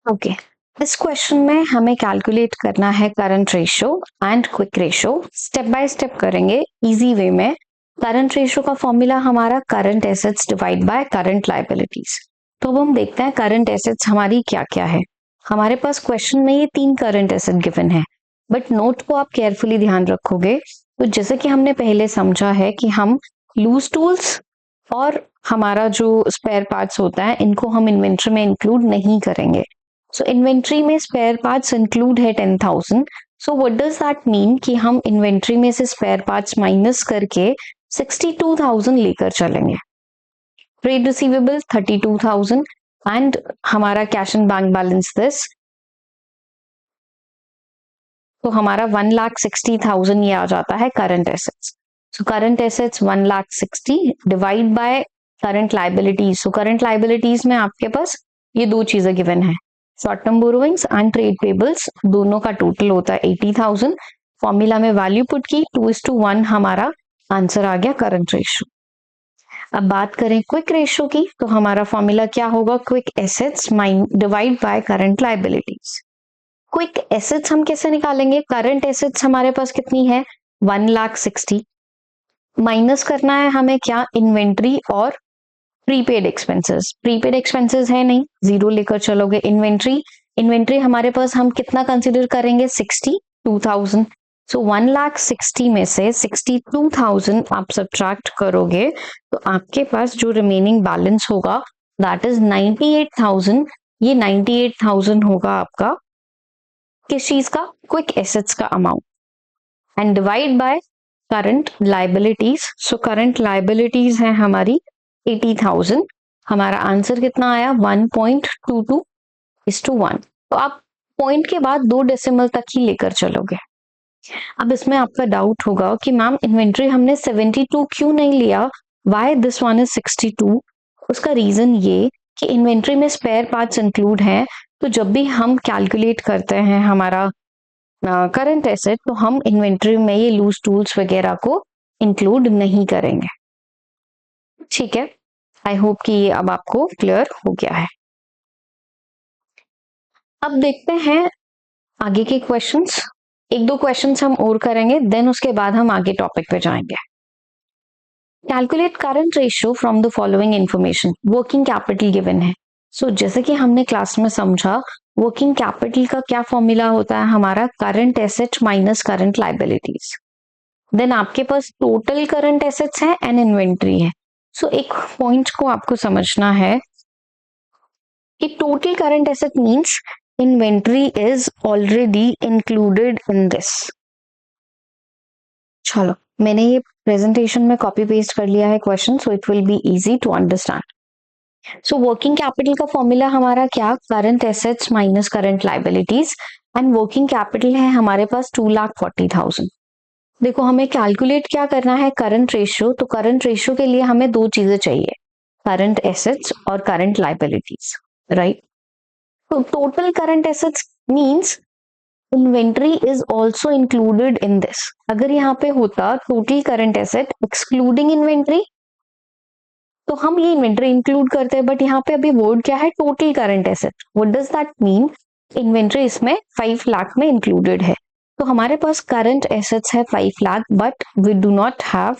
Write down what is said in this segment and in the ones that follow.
Okay, इस question में हमें कैलकुलेट करना है current ratio and quick ratio. Step by step करेंगे इजी वे में। करंट रेशियो का फॉर्मूला हमारा current assets divide by current liabilities. तो अब हम देखते हैं करंट एसेट्स हमारी क्या क्या है। हमारे पास क्वेश्चन में ये 3 करंट एसेट गिवन है, बट नोट को आप केयरफुली ध्यान रखोगे तो जैसे कि हमने पहले समझा है कि हम लूज टूल्स और हमारा जो स्पेयर पार्ट्स होता है इनको हम इन्वेंट्री में इंक्लूड नहीं करेंगे। सो इन्वेंट्री में स्पेयर पार्ट्स इंक्लूड है 10,000। So what does that mean कि हम इन्वेंट्री में से स्पेयर पार्ट्स माइनस करके 62,000 लेकर चलेंगे। ट्रेड रिसीवेबल 32,000 एंड हमारा cash and bank balance this, तो हमारा 1,60,000 ये आ जाता है current assets. So current assets 1,60,000 divide by current liabilities. So current liabilities में आपके पास ये दो चीजें गिवन है, short term borrowings and trade payables, दोनों का टोटल होता है 80,000। फॉर्मूला में वैल्यू पुट की 2:1, हमारा आंसर आ गया करंट रेशियो। अब बात करें क्विक रेशियो की, तो हमारा फॉर्मूला क्या होगा, quick assets divide by current liabilities. Quick assets हम कैसे निकालेंगे, करंट एसेट्स हमारे पास कितनी है 1,60,000, माइनस करना है हमें क्या, इन्वेंट्री और प्रीपेड एक्सपेंसेस। प्रीपेड एक्सपेंसेस है नहीं, जीरो लेकर चलोगे। इन्वेंट्री हमारे पास हम कितना कंसिडर करेंगे 62,000। सो 1,60,000 में से 62,000 आप सब्ट्रैक्ट करोगे तो आपके पास जो रिमेनिंग बैलेंस होगा दैट इज 98,000। ये 98,000 होगा आपका किस चीज का, क्विक एसेट्स का amount and divide by current liabilities. So current liabilities है हमारी 80,000। हमारा आंसर कितना आया 1.22:1। तो आप पॉइंट के बाद 2 डेसिमल तक ही लेकर चलोगे। अब इसमें आपका डाउट होगा कि मैम इन्वेंट्री हमने 72 क्यों नहीं लिया, वाई दिस वन इज 62। उसका रीजन ये कि इन्वेंट्री में स्पेयर पार्ट्स इंक्लूड है, तो जब भी हम कैलकुलेट करते हैं हमारा करंट एसेट तो हम इन्वेंट्री में ये लूज टूल्स वगैरह को इंक्लूड नहीं करेंगे। ठीक है, आई होप कि ये अब आपको क्लियर हो गया है। अब देखते हैं आगे के क्वेश्चंस। एक दो क्वेश्चंस हम और करेंगे, देन उसके बाद हम आगे टॉपिक पे जाएंगे। Calculate current ratio from the following information. Working capital given है। सो जैसे कि हमने क्लास में समझा, वर्किंग कैपिटल का क्या फॉर्मूला होता है हमारा, current asset minus current liabilities. Then आपके पास टोटल करंट एसेट्स है एंड इन्वेंट्री है। सो एक पॉइंट को आपको समझना है कि total current asset means inventory is already included in this. चलो, मैंने ये प्रेजेंटेशन में कॉपी पेस्ट कर लिया है question, so it will be easy to understand. So working capital का फॉर्मूला हमारा क्या, current assets minus current liabilities and working capital है हमारे पास 2,40,000। देखो हमें कैलकुलेट क्या करना है, करंट रेशियो। तो करंट रेशियो के लिए हमें दो चीजें चाहिए, करंट एसेट्स और करंट लायबिलिटीज, राइट। तो total current assets means inventory is also included in this. अगर यहाँ पे होता total current asset excluding inventory तो हम ये इन्वेंट्री इंक्लूड करते हैं, बट यहाँ पे अभी वर्ड क्या है, total current asset. What does that mean, inventory इसमें 5 लाख में इंक्लूडेड है। तो हमारे पास करंट एसेट्स है 5 lakh, but we do not have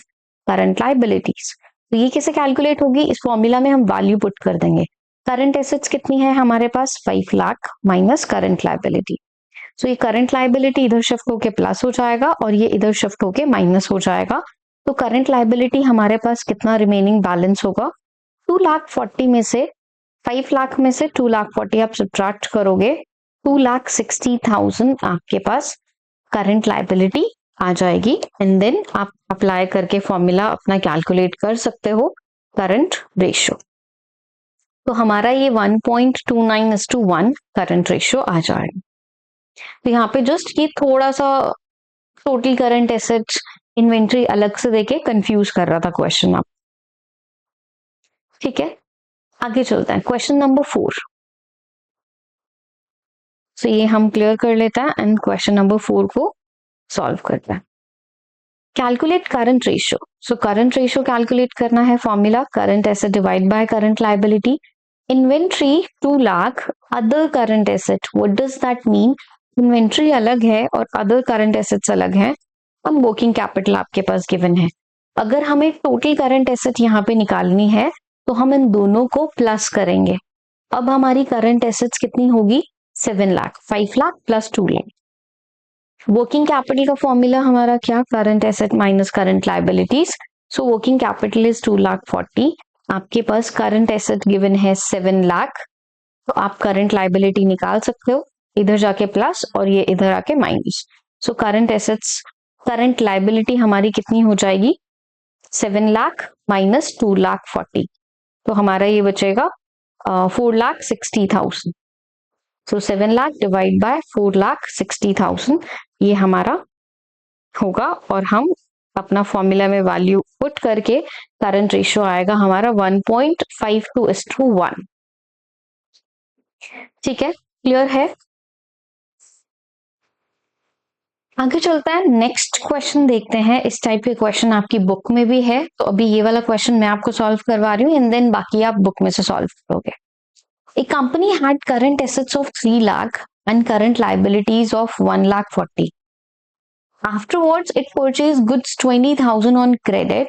current liabilities. तो ये कैसे कैलकुलेट होगी, इस फॉर्मूला में हम वैल्यू पुट कर देंगे। करंट एसेट्स कितनी है हमारे पास 5 लाख माइनस करंट लायबिलिटी। सो ये करंट लायबिलिटी इधर शिफ्ट होके प्लस हो जाएगा और ये इधर शिफ्ट होके माइनस हो जाएगा। तो करंट लायबिलिटी हमारे पास कितना रिमेनिंग बैलेंस होगा, 2,40,000 में से 5 लाख में से 2,40,000 आप सब्ट्रैक्ट करोगे, 2,60,000 आपके पास करंट लायबिलिटी आ जाएगी। एंड देन आप अप्लाई करके फॉर्मूला अपना कैलकुलेट कर सकते हो करंट रेशियो। तो हमारा ये 1.29:1 करंट रेशियो आ जाएगा। तो यहाँ पे जस्ट ये थोड़ा सा टोटल करंट एसेट्स इन्वेंट्री अलग से देके कंफ्यूज कर रहा था क्वेश्चन आप। ठीक है, आगे चलते हैं, क्वेश्चन नंबर 4। सो ये हम क्लियर कर लेते हैं एंड क्वेश्चन नंबर 4 को सॉल्व करते हैं। Calculate current ratio. So current ratio calculate करना है, formula current asset divide by current liability inventory 2 lakh, other current asset, what does that mean? Inventory अलग है और अदर करंट एसेट्स अलग हैं। अब वर्किंग कैपिटल आपके पास गिवन है। अगर हमें टोटल करंट एसेट यहाँ पे निकालनी है तो हम इन दोनों को प्लस करेंगे। अब हमारी करंट एसेट्स कितनी होगी? 7 lakh, 5 lakh plus 2 lakh. Working capital का फॉर्मूला हमारा क्या? Current asset minus current liabilities. So working capital is 2 lakh 40। आपके पास करंट एसेट गिवन है 7 लाख, तो आप करंट लायबिलिटी निकाल सकते हो, इधर जाके प्लस और ये इधर आके minus. So current assets, current liability हमारी कितनी हो जाएगी? 7 लाख माइनस 2 लाख 40, तो हमारा ये बचेगा 4 लाख 60,000। सो 7 लाख डिवाइड बाय 4 लाख 60,000 ये हमारा होगा, और हम अपना फॉर्मूला में वैल्यू पुट करके करंट रेशियो आएगा हमारा 1.52:1। ठीक है, क्लियर है? आगे चलता है, नेक्स्ट क्वेश्चन देखते हैं। इस टाइप के क्वेश्चन आपकी बुक में भी है, तो अभी ये वाला क्वेश्चन मैं आपको सॉल्व करवा रही हूँ एंड देन बाकी आप बुक में से सॉल्व करोगे। A company had current assets of 3 lakh and current liabilities of 1 lakh 40. Afterwards, it purchased goods 20,000 on credit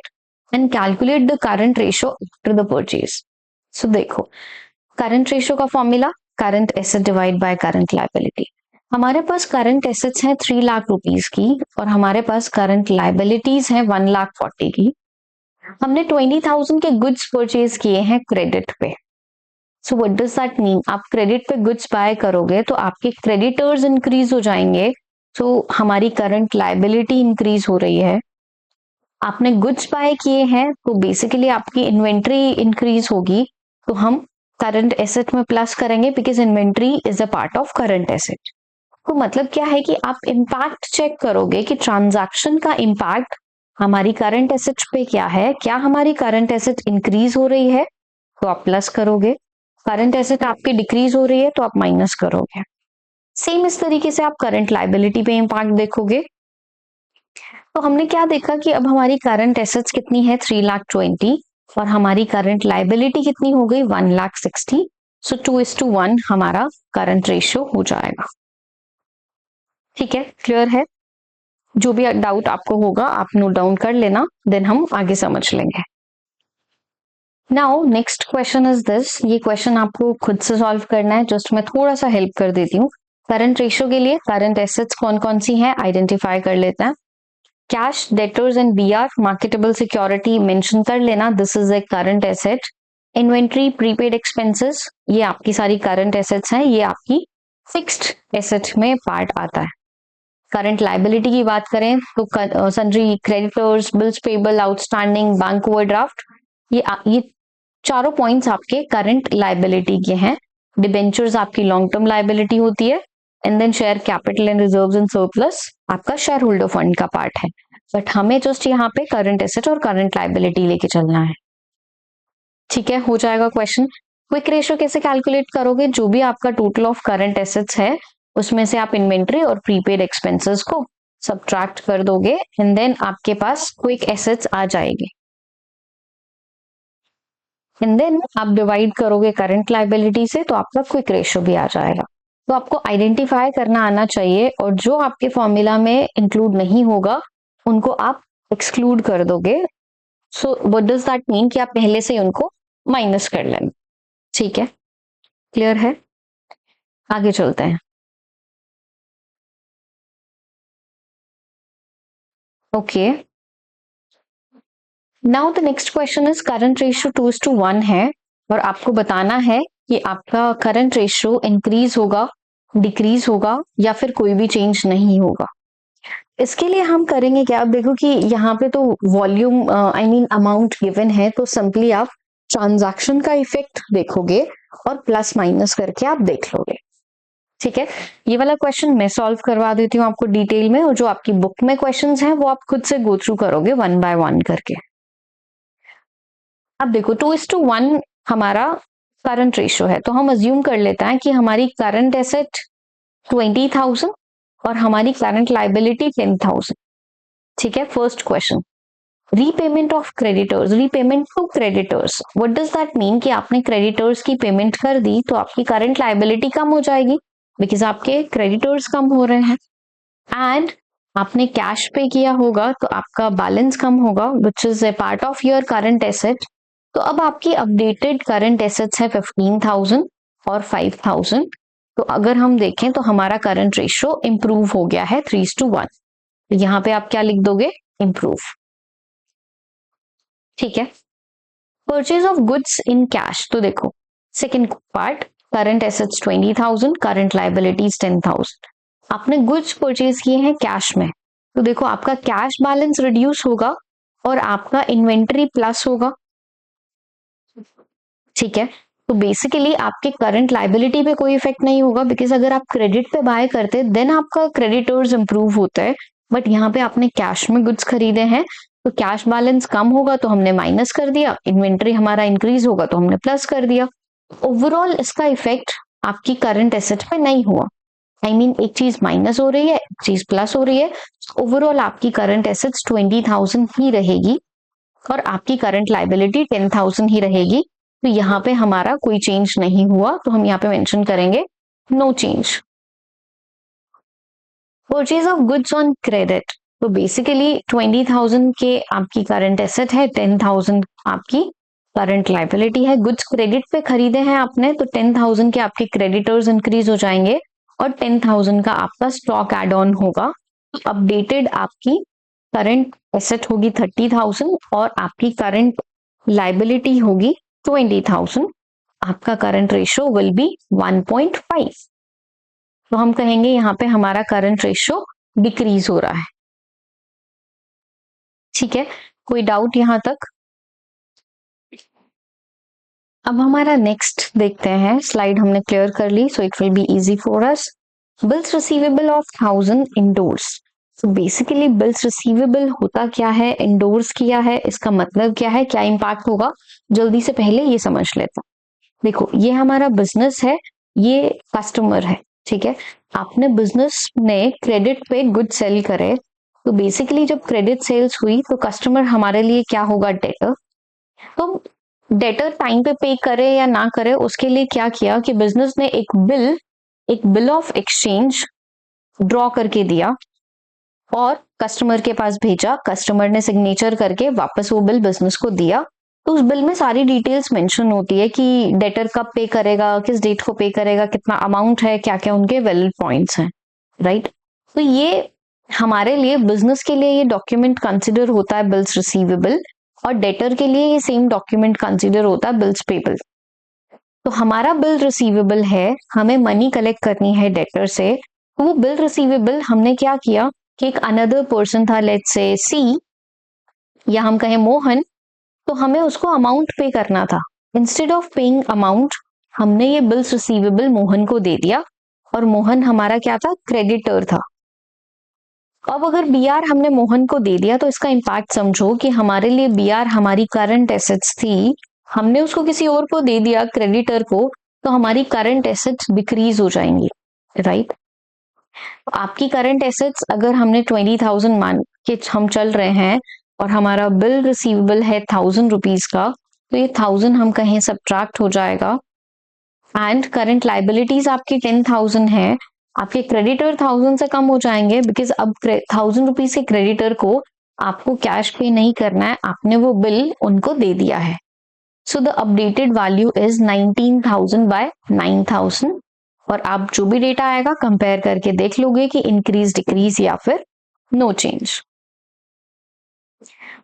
and calculate the current ratio after the purchase. So देखो, current ratio का formula current asset divide by current liability। हमारे पास current assets हैं 3 lakh rupees की और हमारे पास current liabilities हैं 1 लाख 40 की। हमने 20,000 के goods purchase किए हैं क्रेडिट पे। So what does that mean? आप क्रेडिट पे गुड्स बाय करोगे तो आपके क्रेडिटर्स इंक्रीज हो जाएंगे, तो हमारी करंट लायबिलिटी इंक्रीज हो रही है। आपने गुड्स बाय किए हैं तो बेसिकली आपकी इन्वेंट्री इंक्रीज होगी, तो हम करंट एसेट में प्लस करेंगे because inventory is a part of current asset. तो मतलब क्या है कि आप इम्पैक्ट चेक करोगे कि ट्रांजैक्शन का इम्पैक्ट हमारी करंट एसेट पे क्या है। क्या हमारी करंट एसेट इंक्रीज हो रही है तो आप प्लस करोगे, करंट एसेट आपकी डिक्रीज हो रही है तो आप माइनस करोगे। सेम इस तरीके से आप करंट लायबिलिटी पे इंपैक्ट देखोगे। तो हमने क्या देखा कि अब हमारी करंट एसेट्स कितनी है? 3 लाख 20 और हमारी करंट लायबिलिटी कितनी हो गई? 1 लाख 60। सो 2:1 हमारा करंट रेशियो हो जाएगा। ठीक है, क्लियर है? जो भी डाउट आपको होगा आप नोट डाउन कर लेना, देन हम आगे समझ लेंगे। Now next question is this. ये क्वेश्चन आपको खुद से सॉल्व करना है, जस्ट मैं थोड़ा सा हेल्प कर देती हूँ। करंट रेशियो के लिए करंट एसेट्स कौन कौन सी हैं आइडेंटिफाई कर लेते हैं। Cash, debtors and BR, marketable security mention कर लेना, this is a current asset. Inventory, prepaid expenses, ये आपकी सारी करंट एसेट्स हैं, ये आपकी फिक्स्ड एसेट में पार्ट आता है। करंट लायबिलिटी की बात करें तो sundry, creditors, bills payable, outstanding, bank overdraft, ये चारों पॉइंट्स आपके करंट लायबिलिटी के हैं। डिबेंचर्स आपकी लॉन्ग टर्म लायबिलिटी होती है, and then share capital and reserves and surplus आपका शेयर होल्डर फंड का पार्ट है। बट हमें जस्ट यहाँ पे करंट एसेट और करंट लायबिलिटी लेके चलना है। ठीक है, हो जाएगा क्वेश्चन। क्विक रेशियो कैसे कैलकुलेट करोगे? जो भी आपका टोटल ऑफ करंट एसेट्स है उसमें से आप इन्वेंट्री और प्रीपेड एक्सपेंसेस को सब्ट्रैक्ट कर दोगे एंड देन आपके पास क्विक एसेट्स आ जाएगी, एंड देन आप डिवाइड करोगे करंट लायबिलिटी से तो आपका क्विक रेशियो भी आ जाएगा। तो आपको आइडेंटिफाई करना आना चाहिए, और जो आपके फॉर्मूला में इंक्लूड नहीं होगा उनको आप एक्सक्लूड कर दोगे। So what does that mean कि आप पहले से उनको माइनस कर लेना। ठीक है, क्लियर है? आगे चलते हैं। Okay, now the next question is current ratio 2:1 है और आपको बताना है कि आपका करंट रेशियो इंक्रीज होगा, डिक्रीज होगा या फिर कोई भी चेंज नहीं होगा। इसके लिए हम करेंगे क्या? अब देखो कि यहाँ पे तो volume I mean amount given है, तो सिंपली आप ट्रांजैक्शन का इफेक्ट देखोगे और प्लस माइनस करके आप देख लोगे। ठीक है, ये वाला क्वेश्चन मैं सॉल्व करवा देती हूँ आपको डिटेल में, और जो आपकी बुक में क्वेश्चंस हैं वो आप खुद से गो थ्रू करोगे 1 by 1 करके। अब देखो 2:1 हमारा करंट रेशियो है, तो हम अज्यूम कर लेते हैं कि हमारी करंट एसेट 20,000 और हमारी करंट लायबिलिटी 10,000। ठीक है, first question. Repayment of creditors, repayment to creditors, what does that mean कि आपने क्रेडिटर्स की पेमेंट कर दी तो आपकी करंट लायबिलिटी कम हो जाएगी बिकॉज आपके क्रेडिटर्स कम हो रहे हैं, एंड आपने कैश पे किया होगा तो आपका बैलेंस कम होगा which is a part of your current asset. तो अब आपकी अपडेटेड करंट एसेट्स है 15,000 और 5,000। तो अगर हम देखें तो हमारा करंट रेशियो इंप्रूव हो गया है 3:1। तो यहाँ पे आप क्या लिख दोगे, इंप्रूव। ठीक है। Purchase of goods in cash, तो देखो second part, current assets 20,000, current liabilities 10,000। आपने गुड्स परचेज किए हैं कैश में, तो देखो आपका कैश बैलेंस रिड्यूस होगा और आपका इन्वेंट्री प्लस होगा। ठीक है। तो बेसिकली आपके करंट लाइबिलिटी पे कोई इफेक्ट नहीं होगा बिकॉज अगर आप क्रेडिट पे बाय करते देन आपका क्रेडिटर्स इंप्रूव होता है, बट यहाँ पे आपने कैश में गुड्स खरीदे हैं तो कैश बैलेंस कम होगा तो हमने माइनस कर दिया, इन्वेंट्री हमारा इंक्रीज होगा तो हमने प्लस कर दिया। ओवरऑल इसका इफेक्ट आपकी करंट एसेट पे नहीं हुआ। आई मीन एक चीज माइनस हो रही है, एक चीज प्लस हो रही है। ओवरऑल आपकी करंट एसेट्स 20,000 ही रहेगी और आपकी करंट लाइबिलिटी 10,000 ही रहेगी। तो यहाँ पे हमारा कोई चेंज नहीं हुआ, तो हम यहाँ पे मेंशन करेंगे no change. Purchase of goods on credit, तो बेसिकली 20,000 के आपकी करंट एसेट है, 10,000 आपकी करंट लाइबिलिटी है। गुड्स क्रेडिट पे खरीदे हैं आपने तो 10,000 के आपके क्रेडिटर्स इंक्रीज हो जाएंगे और 10,000 का आपका स्टॉक एड ऑन होगा। अपडेटेड आपकी करंट एसेट होगी 30,000 और आपकी करंट लाइबिलिटी होगी 20,000। आपका करंट रेशियो विल बी 1.5। तो हम कहेंगे यहाँ पे हमारा करंट रेशियो डिक्रीज हो रहा है। ठीक है, कोई डाउट यहां तक? अब हमारा नेक्स्ट देखते हैं, स्लाइड हमने क्लियर कर ली so it will be easy for us. Bills receivable of 1,000 endorse. तो बेसिकली बिल्स रिसीवेबल होता क्या है, इंडोर्स किया है, इसका मतलब क्या है, क्या इंपैक्ट होगा, जल्दी से पहले ये समझ लेता हूं। देखो ये हमारा बिजनेस है, ये कस्टमर है। ठीक है, आपने बिजनेस में क्रेडिट पे गुड सेल करे, तो बेसिकली जब क्रेडिट सेल्स हुई तो कस्टमर हमारे लिए क्या होगा, डेटर। तो डेटर टाइम पे करे या ना करे उसके लिए क्या किया कि बिजनेस ने एक बिल ऑफ एक्सचेंज ड्रॉ करके दिया और कस्टमर के पास भेजा, कस्टमर ने सिग्नेचर करके वापस वो बिल बिजनेस को दिया। तो उस बिल में सारी डिटेल्स मेंशन होती है कि डेटर कब पे करेगा, किस डेट को पे करेगा, कितना अमाउंट है, क्या क्या उनके वैलिड पॉइंट्स हैं, राइट। तो ये हमारे लिए बिजनेस के लिए ये डॉक्यूमेंट कंसिडर होता है बिल्स रिसीवेबल, और डेटर के लिए ये सेम डॉक्यूमेंट कंसिडर होता है बिल्स पेबल। तो हमारा बिल रिसीवेबल है, हमें मनी कलेक्ट करनी है डेटर से, तो वो बिल रिसीवेबल हमने क्या किया कि एक अनदर पर्सन था, लेट्स से सी या हम कहें मोहन, तो हमें उसको अमाउंट पे करना था। इंस्टेड ऑफ पेइंग अमाउंट हमने ये बिल्स रिसीवेबल मोहन को दे दिया और मोहन हमारा क्या था, क्रेडिटर था। अब अगर बीआर हमने मोहन को दे दिया तो इसका इंपैक्ट समझो कि हमारे लिए बीआर हमारी करंट एसेट्स थी, हमने उसको किसी और को दे दिया, क्रेडिटर को, तो हमारी करंट एसेट्स डिक्रीज हो जाएंगी, राइट। आपकी करंट एसेट्स अगर हमने 20,000 मान के हम चल रहे हैं और हमारा बिल रिसीवेबल है 1,000 रुपीज का, तो ये 1,000 हम कहें सब्ट्रैक्ट हो जाएगा, एंड करंट लाइबिलिटीज आपकी 10,000 है, आपके क्रेडिटर 1,000 से कम हो जाएंगे बिकॉज अब 1,000 रुपीज के क्रेडिटर को आपको कैश पे नहीं करना है, आपने वो बिल उनको दे दिया है। So the updated value is 19,000 by 9,000, और आप जो भी डेटा आएगा कंपेयर करके देख लोगे कि इंक्रीज डिक्रीज या फिर no change.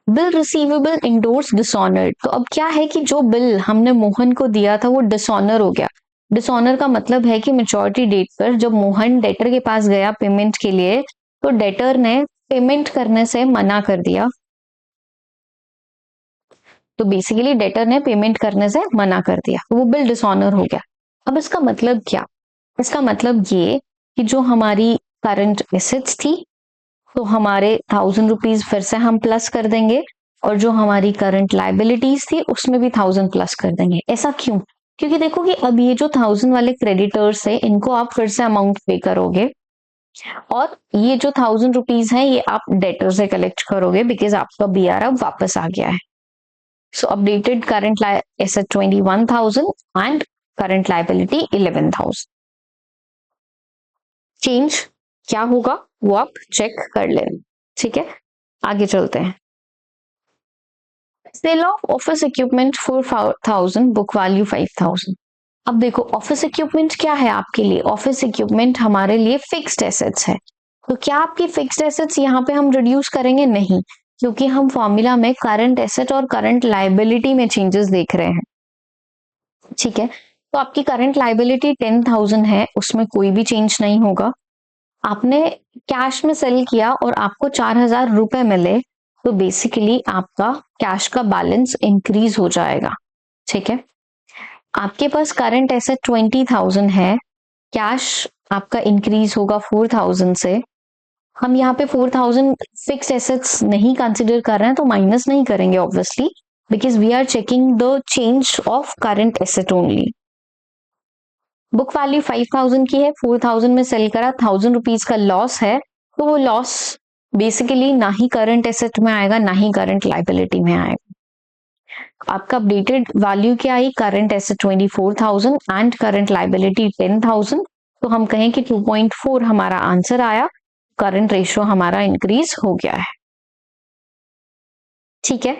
Bill receivable endorsed dishonoured, तो अब क्या है कि जो बिल हमने मोहन को दिया था वो डिसऑनर हो गया। डिसऑनर का मतलब है कि मैच्योरिटी डेट पर जब मोहन डेटर के पास गया पेमेंट के लिए, तो डेटर ने पेमेंट करने से मना कर दिया। तो बेसिकली डेटर ने पेमेंट करने से मना कर दिया, वो बिल डिसऑनर हो गया। अब इसका मतलब क्या, इसका मतलब ये कि जो हमारी करंट एसेट्स थी तो हमारे 1,000 रुपीज फिर से हम प्लस कर देंगे, और जो हमारी करंट लाइबिलिटीज थी उसमें भी 1,000 प्लस कर देंगे। ऐसा क्यों? क्योंकि देखो कि अब ये जो 1,000 वाले क्रेडिटर्स है इनको आप फिर से अमाउंट पे करोगे, और ये जो 1000 रुपीज है ये आप डेटर से कलेक्ट करोगे बिकॉज आपका BR अब वापस आ गया है. So updated current asset 21,000 and current liability 11,000. Change क्या होगा वो आप चेक कर लेना. ठीक है, आगे चलते हैं. Sale of office equipment 4,000, book value 5,000. अब देखो ऑफिस इक्विपमेंट क्या है आपके लिए. ऑफिस इक्विपमेंट हमारे लिए फिक्स्ड एसेट्स है. तो क्या आपकी फिक्स्ड एसेट्स यहाँ पे हम रिड्यूस करेंगे? नहीं, क्योंकि हम फॉर्मूला में करंट एसेट और करंट लाइबिलिटी में चेंजेस देख रहे हैं. ठीक है, तो आपकी करंट लाइबिलिटी 10,000 है, उसमें कोई भी चेंज नहीं होगा. आपने कैश में सेल किया और आपको 4,000 रुपए मिले, तो बेसिकली आपका कैश का बैलेंस इंक्रीज हो जाएगा. ठीक है, आपके पास करंट एसेट 20,000 है, कैश आपका इंक्रीज होगा 4,000 से. हम यहाँ पे 4,000 फिक्स्ड एसेट्स नहीं कंसिडर कर रहे हैं, तो माइनस नहीं करेंगे obviously, because we are checking the change of current asset only. Book value 5,000 की है, 4,000 में सेल करा, 1,000 रुपीज का लॉस है, तो वो लॉस बेसिकली ना ही करंट एसेट में आएगा ना ही करंट लाइबिलिटी में आएगा. आपका अपडेटेड वैल्यू क्या आई? Current asset 24,000 and current liability 10,000. तो हम कहें कि 2.4 हमारा आंसर आया. करंट रेशियो हमारा इंक्रीज हो गया है. ठीक है,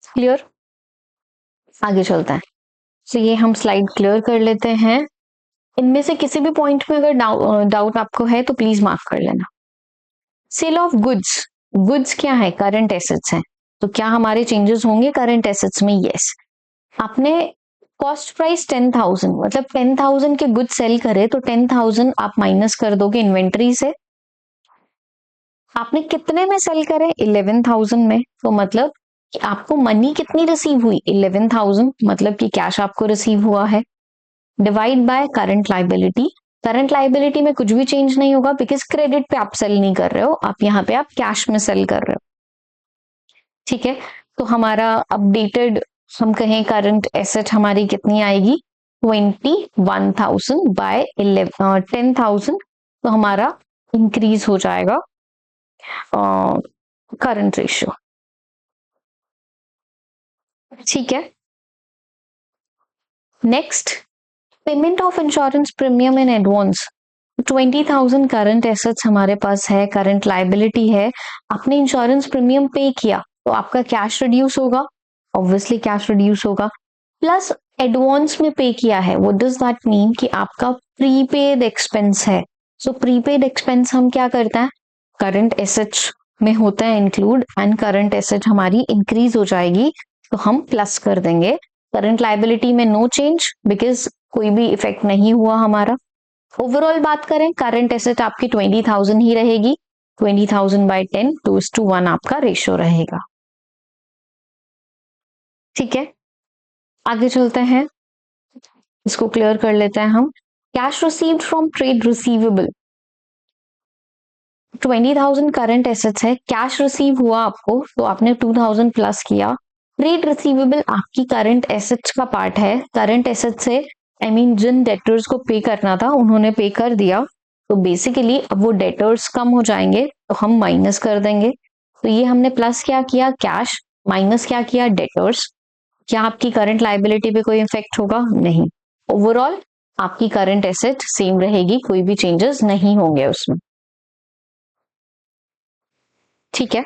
क्लियर? आगे चलते हैं. तो ये हम स्लाइड क्लियर कर लेते हैं. इनमें से किसी भी पॉइंट में अगर डाउट आपको है तो प्लीज मार्क कर लेना. Cell of goods. गुड्स क्या है? करंट एसेट्स हैं. तो क्या हमारे चेंजेस होंगे करंट एसेट्स में? यस. आपने कॉस्ट प्राइस 10,000 मतलब 10,000 के गुड्स सेल करे, तो 10,000 आप माइनस कर दोगे इन्वेंट्री से. आपने कितने में सेल करे? 11,000 में. तो मतलब कि आपको मनी कितनी रिसीव हुई? 11,000, मतलब कि कैश आपको रिसीव हुआ है. Divide by current liability. Current liability में कुछ भी चेंज नहीं होगा बिकॉज क्रेडिट पे आप सेल नहीं कर रहे हो, आप यहाँ पे आप कैश में सेल कर रहे हो. ठीक है, तो हमारा अपडेटेड हम कहें करंट एसेट हमारी कितनी आएगी? 21,000 बाय 10,000. तो हमारा इंक्रीज हो जाएगा करंट रेशियो. ठीक है, next payment of insurance premium in advance. 20,000 current assets हमारे पास है, करंट लाइबिलिटी है. आपने इंश्योरेंस प्रीमियम पे किया तो आपका कैश रिड्यूस होगा, ऑब्वियसली कैश रिड्यूस होगा. प्लस एडवांस में पे किया है, व्हाट डज दैट मीन कि आपका प्रीपेड एक्सपेंस है. सो प्रीपेड एक्सपेंस हम क्या करते हैं? करंट एसेट्स में होता है इंक्लूड, एंड करंट एसेट हमारी इंक्रीज हो जाएगी तो हम प्लस कर देंगे. करंट लाइबिलिटी में नो चेंज बिकॉज कोई भी इफेक्ट नहीं हुआ हमारा. ओवरऑल बात करें, करंट एसेट आपकी 20,000 ही रहेगी. 20,000 बाय 10 2:1 आपका रेशियो रहेगा. ठीक है, आगे चलते हैं, इसको क्लियर कर लेते हैं हम. Cash received from trade receivable. 20,000 current assets है, कैश रिसीव हुआ आपको तो आपने 2,000 प्लस किया. ट्रेड रिसीवेबल आपकी करंट एसेट्स का पार्ट है. करंट एसेट से आई मीन जिन डेटर्स को पे करना था उन्होंने पे कर दिया, तो बेसिकली अब वो डेटर्स कम हो जाएंगे तो हम माइनस कर देंगे. तो ये हमने प्लस क्या किया? कैश. माइनस क्या किया? डेटर्स. क्या आपकी करंट लाइबिलिटी पे कोई इफेक्ट होगा? नहीं. ओवरऑल आपकी करंट एसेट सेम रहेगी, कोई भी चेंजेस नहीं होंगे उसमें. ठीक है,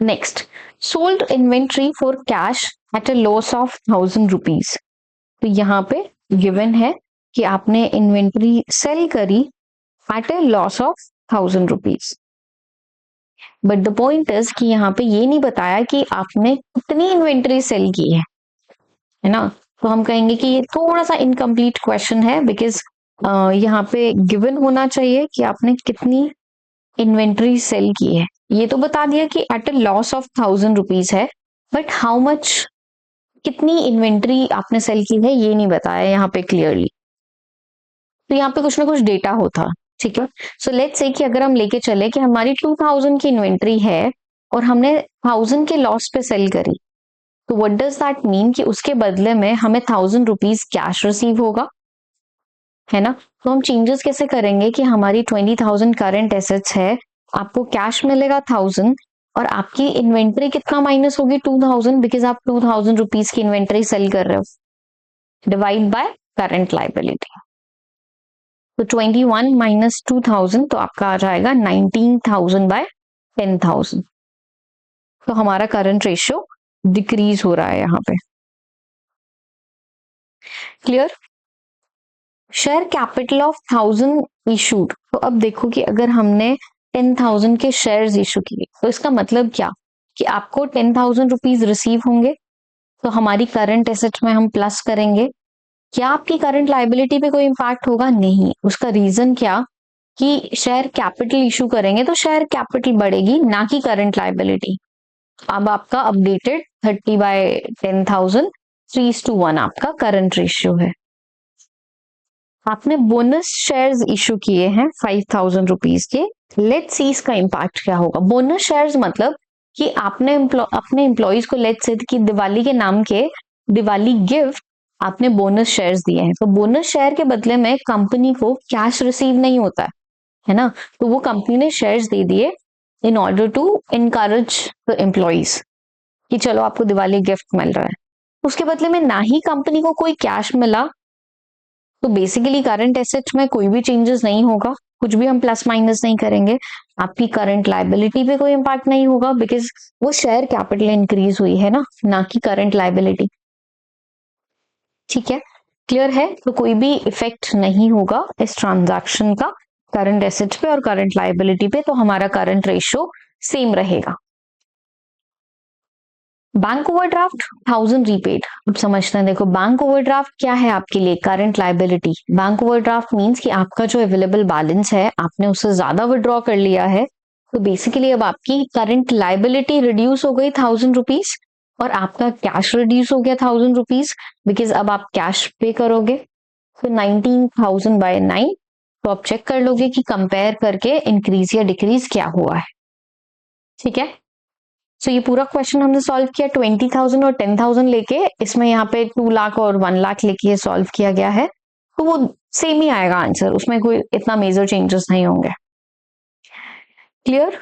next sold inventory for cash at a loss of 1,000 rupees. तो यहाँ पे गिवन है कि आपने इन्वेंट्री सेल करी at a loss of 1,000 rupees. But the point is कि यहाँ पे ये नहीं बताया कि आपने कितनी इन्वेंट्री सेल की है ना. तो हम कहेंगे कि ये थोड़ा सा इनकम्प्लीट क्वेश्चन है बिकॉज यहाँ पे गिवन होना चाहिए कि आपने कितनी इन्वेंट्री सेल की है. ये तो बता दिया कि eight a loss of 1,000 rupees है, बट हाउ मच, कितनी इन्वेंट्री आपने सेल की है ये नहीं बताया यहाँ पे क्लियरली. तो यहाँ पे कुछ ना कुछ डेटा होता. ठीक है, सो लेट्स से कि अगर हम लेके चले कि हमारी 2,000 की इन्वेंट्री है और हमने 1,000 के लॉस पे सेल करी, तो व्हाट डज दैट मीन कि उसके बदले में हमें 1,000 रुपीज कैश रिसीव होगा. है ना। तो हम चेंजेस कैसे करेंगे कि हमारी 20,000 करंट एसेट्स है, आपको कैश मिलेगा 1000 और आपकी इन्वेंट्री कितना माइनस होगी 2000, बिकॉज आप 2000 रुपीज की इन्वेंट्री सेल कर रहे हो, डिवाइड बाय करंट लाइबिलिटी। तो 21 माइनस 2000 तो आपका आ जाएगा 19,000 बाय 10,000। तो हमारा करंट रेशियो डिक्रीज हो रहा है यहाँ पे। Clear. Share capital of 1000 issued. तो अब देखो कि अगर हमने 10,000 के शेयर्स इशू किए तो इसका मतलब क्या कि आपको 10,000 रुपीज रिसीव होंगे, तो हमारी करंट एसेट में हम प्लस करेंगे। क्या आपकी करंट लाइबिलिटी पे कोई इंपैक्ट होगा? नहीं। उसका रीजन क्या कि शेयर कैपिटल इशू करेंगे तो शेयर कैपिटल बढ़ेगी, ना कि करंट लाइबिलिटी। अब आपका अपडेटेड 30/10,000 3:1 आपका करंट रेशियो है। आपने बोनस शेयर्स इशू किए हैं 5,000 रुपीज के। लेट्स सी इसका इंपैक्ट क्या होगा। बोनस शेयर्स मतलब कि आपने अपने एम्प्लॉइज को लेट्स से कि दिवाली के नाम के दिवाली गिफ्ट आपने बोनस शेयर्स दिए हैं, तो बोनस शेयर के बदले में कंपनी को कैश रिसीव नहीं होता है ना। तो वो कंपनी ने शेयर्स दे दिए in order to encourage the employees कि चलो आपको दिवाली गिफ्ट मिल रहा है। उसके बदले में ना ही कंपनी को कोई कैश मिला, तो बेसिकली करंट एसेट्स में कोई भी चेंजेस नहीं होगा, कुछ भी हम प्लस माइनस नहीं करेंगे। आपकी करंट लाइबिलिटी पे कोई इंपैक्ट नहीं होगा, बिकॉज वो शेयर कैपिटल इंक्रीज हुई है ना कि करंट लाइबिलिटी। ठीक है, क्लियर है। तो कोई भी इफेक्ट नहीं होगा इस ट्रांजैक्शन का करंट एसेट्स पे और करंट लाइबिलिटी पे, तो हमारा करंट रेशियो सेम रहेगा। Bank overdraft 1000 repaid. अब समझते हैं, देखो बैंक ओवरड्राफ्ट क्या है आपके लिए? Current liability. Bank overdraft means कि आपका जो अवेलेबल बैलेंस है आपने उससे ज्यादा विड्रॉ कर लिया है, तो बेसिकली अब आपकी करंट लाइबिलिटी रिड्यूस हो गई 1000 रुपीज और आपका कैश रिड्यूस हो गया 1000 रुपीज, बिकॉज अब आप कैश पे करोगे। तो 19,000 बाय 9, तो आप चेक कर लोगे कि कंपेयर करके इंक्रीज या डिक्रीज क्या हुआ है। ठीक है, सो ये पूरा क्वेश्चन हमने सॉल्व किया 20,000 और 10,000 लेके, इसमें यहाँ पे 2 लाख और 1 लाख लेके सॉल्व किया गया है, तो वो सेम ही आएगा आंसर, उसमें कोई इतना मेजर चेंजेस नहीं होंगे। क्लियर।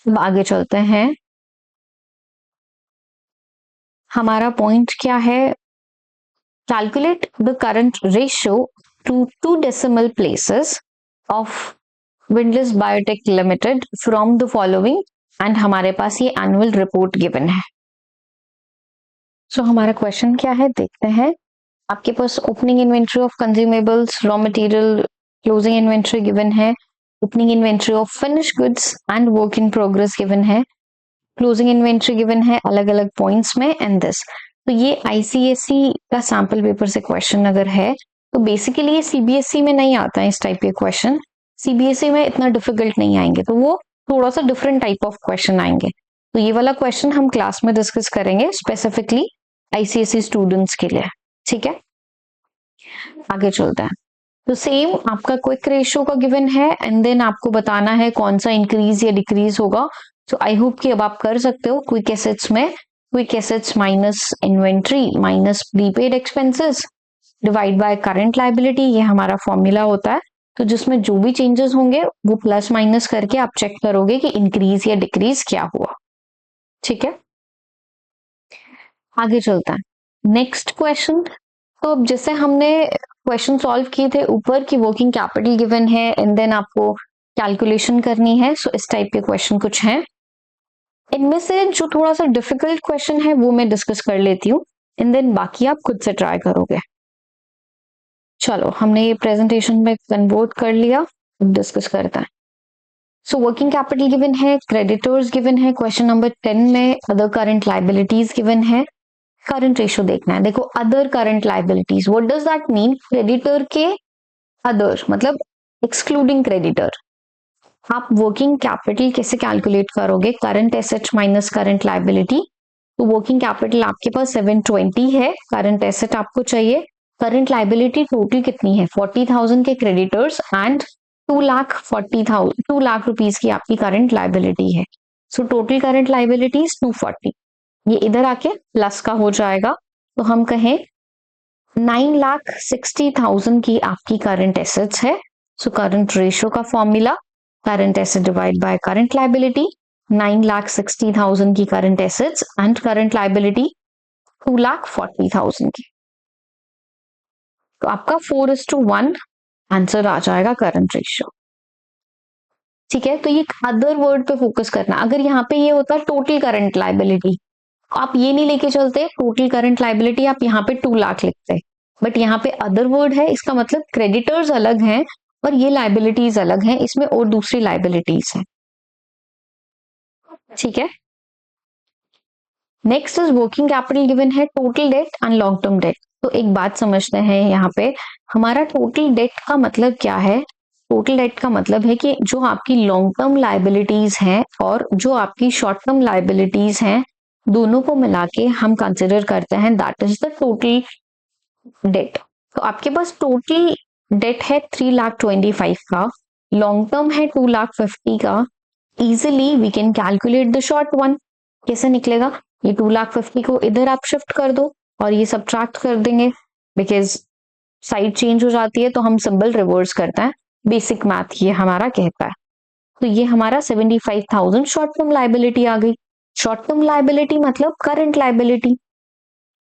अब आगे चलते हैं। हमारा पॉइंट क्या है? Calculate the current ratio two 2 decimal places of windless biotech limited from the following, and हमारे पास ये एनुअल रिपोर्ट गिवन है। सो हमारा क्वेश्चन क्या है देखते हैं। आपके पास opening inventory of consumables, raw material, closing inventory given है, opening inventory of finish goods and work in progress given है, क्लोजिंग इन्वेंट्री गिवन है अलग अलग पॉइंट्स में एंड दिस। तो ये आईसीएसई का सैंपल पेपर से क्वेश्चन अगर है, तो बेसिकली ये सीबीएसई में नहीं आता है इस टाइप के क्वेश्चन। सीबीएसई में इतना डिफिकल्ट नहीं आएंगे, तो वो थोड़ा सा डिफरेंट टाइप ऑफ क्वेश्चन आएंगे। तो ये वाला क्वेश्चन हम क्लास में डिस्कस करेंगे स्पेसिफिकली आईसीएसई स्टूडेंट्स के लिए। ठीक है, आगे चलते हैं। तो सेम आपका क्विक रेशियो का गिवन है एंड देन आपको बताना है कौन सा इंक्रीज या डिक्रीज होगा। तो आई होप कि अब आप कर सकते हो। क्विक एसेट्स में quick assets minus inventory minus prepaid expenses divide by current liability, ये हमारा फॉर्मूला होता है। तो जिसमें जो भी चेंजेस होंगे वो प्लस माइनस करके आप चेक करोगे कि इंक्रीज या डिक्रीज क्या हुआ। ठीक है, आगे चलता है नेक्स्ट क्वेश्चन। तो अब जैसे हमने क्वेश्चन सॉल्व किए थे ऊपर की वर्किंग कैपिटल गिवन है एंड देन आपको कैलकुलेशन करनी है, सो इस टाइप के क्वेश्चन कुछ हैं। इनमें से जो थोड़ा सा डिफिकल्ट क्वेश्चन है वो मैं डिस्कस कर लेती हूँ एंड देन बाकी आप खुद से ट्राई करोगे। चलो हमने ये प्रेजेंटेशन में कन्वर्ट कर लिया, अब डिस्कस करते हैं। सो वर्किंग कैपिटल गिवन है, क्रेडिटर्स गिवन है क्वेश्चन नंबर 10 में, अदर करंट लाइबिलिटीज गिवन है, करंट रेशियो देखना है। देखो other current liabilities, what does that mean? Creditor के अदर मतलब एक्सक्लूडिंग क्रेडिटर। आप वर्किंग कैपिटल कैसे कैलकुलेट करोगे? Current asset minus current liability. तो वर्किंग कैपिटल आपके पास 720 है, करंट एसेट आपको चाहिए, करंट लाइबिलिटी टोटल कितनी है? 40,000 के क्रेडिटर्स एंड 2 लाख रुपीज की आपकी करंट लाइबिलिटी है। सो टोटल करंट लाइबिलिटी 240, ये इधर आके प्लस का हो जाएगा। तो हम कहें 9,60,000 की आपकी करंट एसेट्स है। सो करंट रेशियो का formula current asset divide by current liability, 9,60,000 की current assets and current liability 2,40,000 की। तो आपका 4:1 आंसर आ जाएगा करंट रेशियो। ठीक है, तो ये अदर वर्ड पे फोकस करना। अगर यहाँ पे ये होता टोटल करंट लाइबिलिटी, आप ये नहीं लेके चलते टोटल करंट लाइबिलिटी, आप यहाँ पे 2 लाख लिखते, बट यहाँ पे अदर वर्ड है, इसका मतलब क्रेडिटर्स अलग हैं और ये लाइबिलिटीज अलग हैं, इसमें और दूसरी लाइबिलिटीज हैं। ठीक है, next is working capital given है total debt and long term debt. तो एक बात समझते हैं यहाँ पे, हमारा टोटल डेट का मतलब क्या है? टोटल डेट का मतलब है कि जो आपकी लॉन्ग टर्म लाइबिलिटीज हैं और जो आपकी शॉर्ट टर्म लाइबिलिटीज हैं, दोनों को मिला के हम कंसिडर करते हैं, that is the total date. तो आपके पास टोटल डेट है 3,25,000 का, लॉन्ग टर्म है 2,50,000 का। Easily we can calculate the short one. कैसे निकलेगा? ये 2,50,000 को इधर आप शिफ्ट कर दो और ये सब्ट्रैक्ट कर देंगे, बिकॉज साइड चेंज हो जाती है तो हम सिंबल रिवर्स करते हैं। बेसिक मैथ ये हमारा कहता है। तो ये हमारा 75,000 शॉर्ट टर्म लाइबिलिटी आ गई। शॉर्ट टर्म लाइबिलिटी मतलब करंट लाइबिलिटी।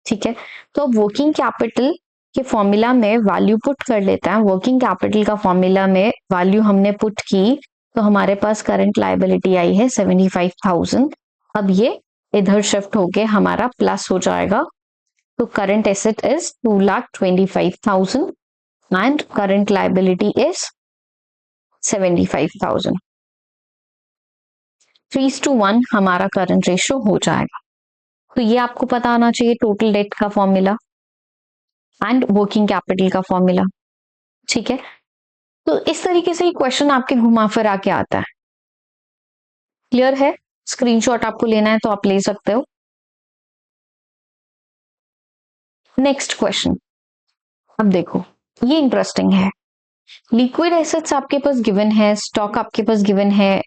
ठीक है, तो अब वर्किंग कैपिटल के फॉर्मूला में वैल्यू पुट कर लेते हैं। वर्किंग कैपिटल का फॉर्मूला में वैल्यू हमने पुट की तो हमारे पास करंट लाइबिलिटी आई है 75,000। अब ये इधर शिफ्ट होके हमारा प्लस हो जाएगा, तो current asset is 2,25,000 and current liability is 75,000। 3:1 हमारा करंट रेशियो हो जाएगा। तो ये आपको पता आना चाहिए, टोटल डेट का फॉर्मूला एंड वर्किंग कैपिटल का फॉर्मूला। ठीक है, तो इस तरीके से क्वेश्चन आपके घुमा फिरा के आता है। क्लियर है? स्क्रीनशॉट आपको लेना है तो आप ले सकते हो। नेक्स्ट क्वेश्चन, अब देखो ये इंटरेस्टिंग है। लिक्विड एसेट्स आपके पास गिवन है, स्टॉक आपके पास गिवन है,